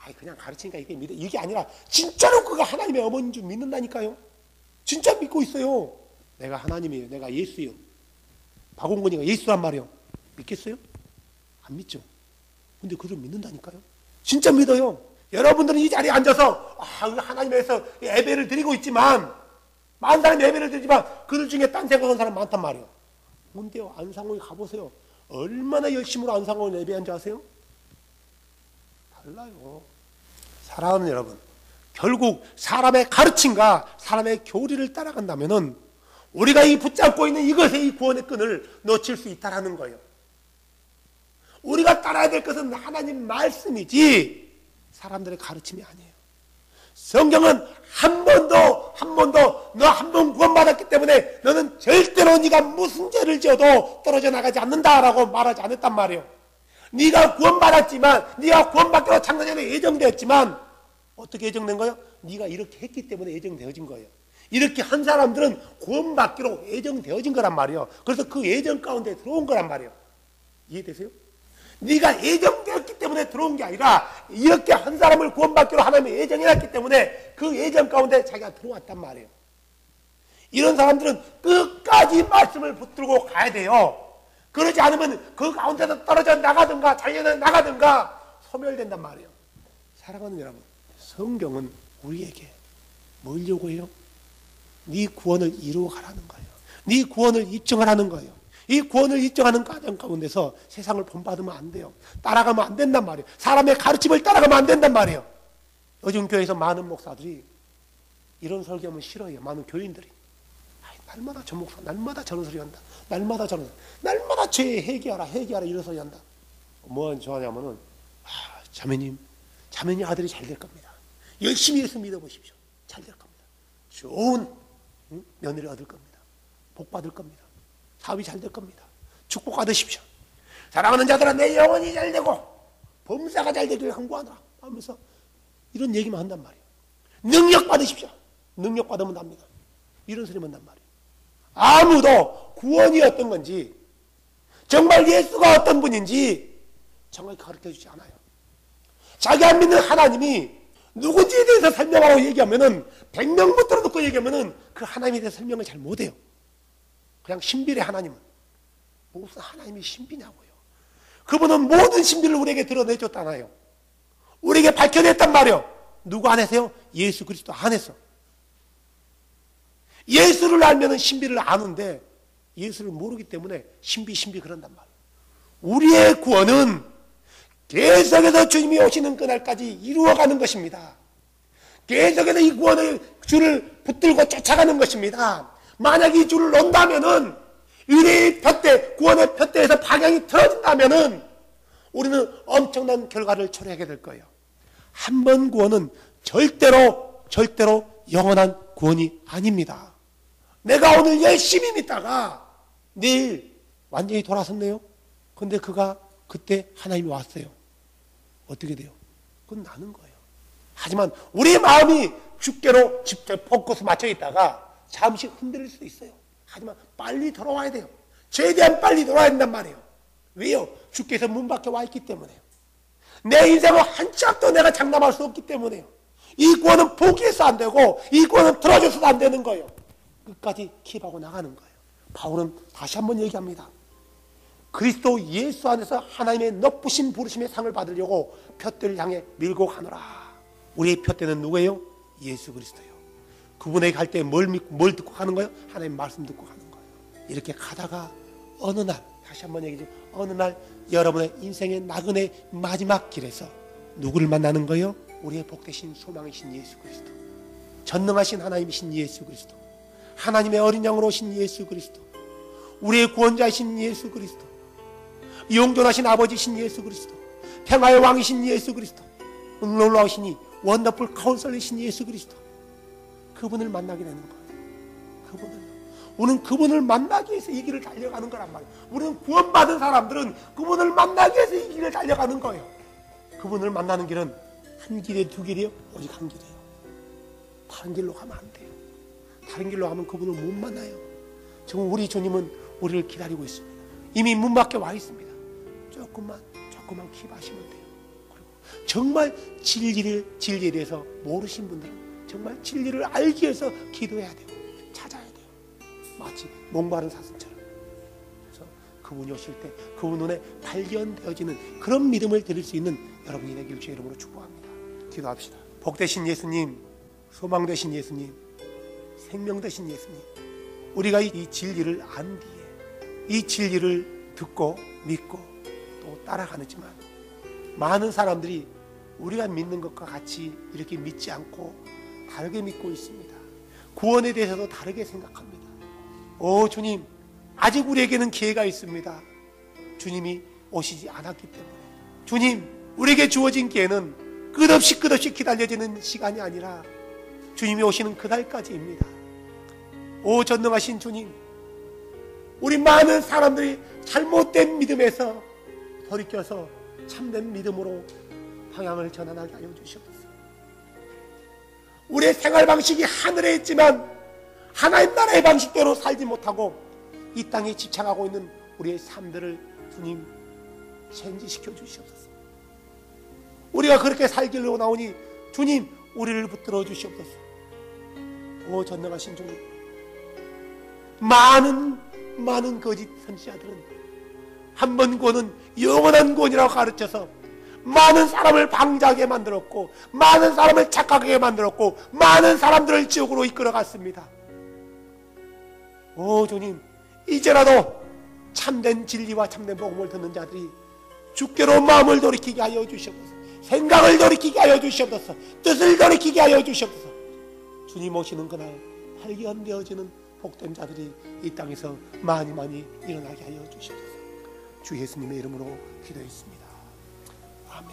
아이 그냥 가르치니까 이게 믿어. 이게 아니라 진짜로 그가 하나님의 어머니인 줄 믿는다니까요. 진짜 믿고 있어요. 내가 하나님이에요. 내가 예수예요. 박원근이가 예수란 말이에요. 믿겠어요? 안 믿죠. 근데 그들 믿는다니까요. 진짜 믿어요. 여러분들은 이 자리에 앉아서 하나님에서 예배를 드리고 있지만 많은 사람이 예배를 드리지만 그들 중에 딴 생각하는 사람 많단 말이에요. 뭔데요? 안상홍에 가보세요. 얼마나 열심으로 안상홍을 예배한지 아세요? 달라요. 사랑하는 여러분, 결국 사람의 가르침과 사람의 교리를 따라간다면은 우리가 이 붙잡고 있는 이것의 이 구원의 끈을 놓칠 수 있다라는 거예요. 우리가 따라야 될 것은 하나님 말씀이지 사람들의 가르침이 아니에요. 성경은 한 번도 너 한 번 구원받았기 때문에 너는 절대로 네가 무슨 죄를 지어도 떨어져 나가지 않는다라고 말하지 않았단 말이에요. 네가 구원받았지만 네가 구원받기로 창세전에 예정되었지만 어떻게 예정된 거예요? 네가 이렇게 했기 때문에 예정되어진 거예요. 이렇게 한 사람들은 구원받기로 예정되어진 거란 말이에요. 그래서 그 예정 가운데 들어온 거란 말이에요. 이해되세요? 네가 예정되었기 때문에 들어온 게 아니라 이렇게 한 사람을 구원받기로 하나님이 예정해놨기 때문에 그 예정 가운데 자기가 들어왔단 말이에요. 이런 사람들은 끝까지 말씀을 붙들고 가야 돼요. 그러지 않으면 그 가운데서 떨어져 나가든가 자기는 나가든가 소멸된단 말이에요. 사랑하는 여러분, 성경은 우리에게 뭘 요구해요? 네 구원을 이루어가라는 거예요. 네 구원을 입증하라는 거예요. 이 구원을 입증하는 과정 가운데서 세상을 본받으면 안 돼요. 따라가면 안 된단 말이에요. 사람의 가르침을 따라가면 안 된단 말이에요. 요즘 교회에서 많은 목사들이 이런 설교하면 싫어해요. 많은 교인들이. 날마다 저 목사, 날마다 저런 소리 한다. 날마다 저런 소리. 날마다 죄 회개하라 이런 소리 한다. 뭐 좋아하냐면은 자매님 아들이 잘 될 겁니다. 열심히 해서 믿어보십시오. 잘 될 겁니다. 좋은 며느리 얻을 겁니다. 복 받을 겁니다. 사업이 잘 될 겁니다. 축복 받으십시오. 사랑하는 자들아 내 영혼이 잘 되고 범사가 잘 되기를 간구하노라 하면서 이런 얘기만 한단 말이에요. 능력 받으십시오. 능력 받으면 답니다. 이런 소리만 한단 말이에요. 아무도 구원이 어떤 건지 정말 예수가 어떤 분인지 정확히 가르쳐주지 않아요. 자기 안 믿는 하나님이 누군지에 대해서 설명하고 얘기하면은 100명 못 들어듣고 얘기하면은 그 하나님에 대해서 설명을 잘 못해요. 그냥 신비래. 하나님은 무슨 하나님이 신비냐고요. 그분은 모든 신비를 우리에게 드러내줬잖아요. 우리에게 밝혀냈단 말이에요. 누구 안에서요? 예수 그리스도 안에서. 예수를 알면 신비를 아는데 예수를 모르기 때문에 신비 그런단 말이에요. 우리의 구원은 계속해서 주님이 오시는 그날까지 이루어가는 것입니다. 계속해서 이 구원의 줄을 붙들고 쫓아가는 것입니다. 만약 이 줄을 놓는다면은 의뢰의 푯대, 구원의 푯대에서 방향이 틀어진다면은 우리는 엄청난 결과를 초래하게 될 거예요. 한 번 구원은 절대로 영원한 구원이 아닙니다. 내가 오늘 열심히 믿다가 내일 완전히 돌아섰네요. 근데 그때 하나님이 왔어요. 어떻게 돼요? 그건 나는 거예요. 하지만 우리의 마음이 주께로 포커스 맞춰 있다가 잠시 흔들릴 수도 있어요. 하지만 빨리 돌아와야 돼요. 최대한 빨리 돌아야 된단 말이에요. 왜요? 주께서 문 밖에 와 있기 때문에요. 내 인생을 한참도 내가 장담할 수 없기 때문에요. 이 구원은 포기해서 안 되고 이 구원은 틀어져서도 안 되는 거예요. 끝까지 킵하고 나가는 거예요. 바울은 다시 한번 얘기합니다. 그리스도 예수 안에서 하나님의 높으신 부르심의 상을 받으려고 푯대를 향해 밀고 가노라. 우리의 푯대는 누구예요? 예수 그리스도요. 그분에게 갈 때 뭘 듣고 가는 거예요? 하나님의 말씀 듣고 가는 거예요. 이렇게 가다가 어느 날, 다시 한번 얘기해 주세요. 어느 날 여러분의 인생의 나그네 마지막 길에서 누구를 만나는 거예요? 우리의 복되신 소망이신 예수 그리스도, 전능하신 하나님이신 예수 그리스도, 하나님의 어린 양으로 오신 예수 그리스도, 우리의 구원자이신 예수 그리스도, 영존하신 아버지신 예수 그리스도, 평화의 왕이신 예수 그리스도, 놀라우시니 원더풀 카운슬러이신 예수 그리스도, 그분을 만나게 되는 거예요. 우리는 그분을 만나기 위해서 이 길을 달려가는 거란 말이에요. 우리는 구원받은 사람들은 그분을 만나기 위해서 이 길을 달려가는 거예요. 그분을 만나는 길은 한 길이에요, 두 길이에요? 오직 한 길이에요. 다른 길로 가면 안 돼요. 다른 길로 가면 그분을 못 만나요. 지금 우리 주님은 우리를 기다리고 있습니다. 이미 문 밖에 와 있습니다. 조금만 킵하시면 돼요. 그리고 정말 진리에 대해서 모르신 분들은 정말 진리를 알기 위해서 기도해야 돼요. 찾아야 돼요. 마치 목마른 사슴처럼. 그래서 그분이 오실 때 그분 눈에 발견되어지는 그런 믿음을 드릴 수 있는 여러분이 되길 주의 이름으로 축복합니다. 기도합시다. 복되신 예수님, 소망 되신 예수님, 생명 되신 예수님, 우리가 이 진리를 안 뒤에 이 진리를 듣고 믿고 또 따라가지만 많은 사람들이 우리가 믿는 것과 같이 이렇게 믿지 않고 다르게 믿고 있습니다. 구원에 대해서도 다르게 생각합니다. 오 주님, 아직 우리에게는 기회가 있습니다. 주님이 오시지 않았기 때문에. 주님, 우리에게 주어진 기회는 끝없이 기다려지는 시간이 아니라 주님이 오시는 그날까지입니다. 오 전능하신 주님, 우리 많은 사람들이 잘못된 믿음에서 돌이켜서 참된 믿음으로 방향을 전환하게 하여 주시옵소서. 우리의 생활 방식이 하늘에 있지만 하나님 나라의 방식대로 살지 못하고 이 땅에 집착하고 있는 우리의 삶들을 주님 체인지시켜 주시옵소서. 우리가 그렇게 살기로 나오니 주님 우리를 붙들어 주시옵소서. 오 전능하신 주님, 많은 거짓 선지자들은 한 번 구원은 영원한 구원이라고 가르쳐서 많은 사람을 방자하게 만들었고 많은 사람을 착각하게 만들었고 많은 사람들을 지옥으로 이끌어갔습니다. 오 주님, 이제라도 참된 진리와 참된 복음을 듣는 자들이 주께로 마음을 돌이키게 하여 주시옵소서. 생각을 돌이키게 하여 주시옵소서. 뜻을 돌이키게 하여 주시옵소서. 주님 오시는 그날 발견되어지는 복된 자들이 이 땅에서 많이 일어나게 하여 주시옵소서. 주 예수님의 이름으로 기도했습니다. 아멘.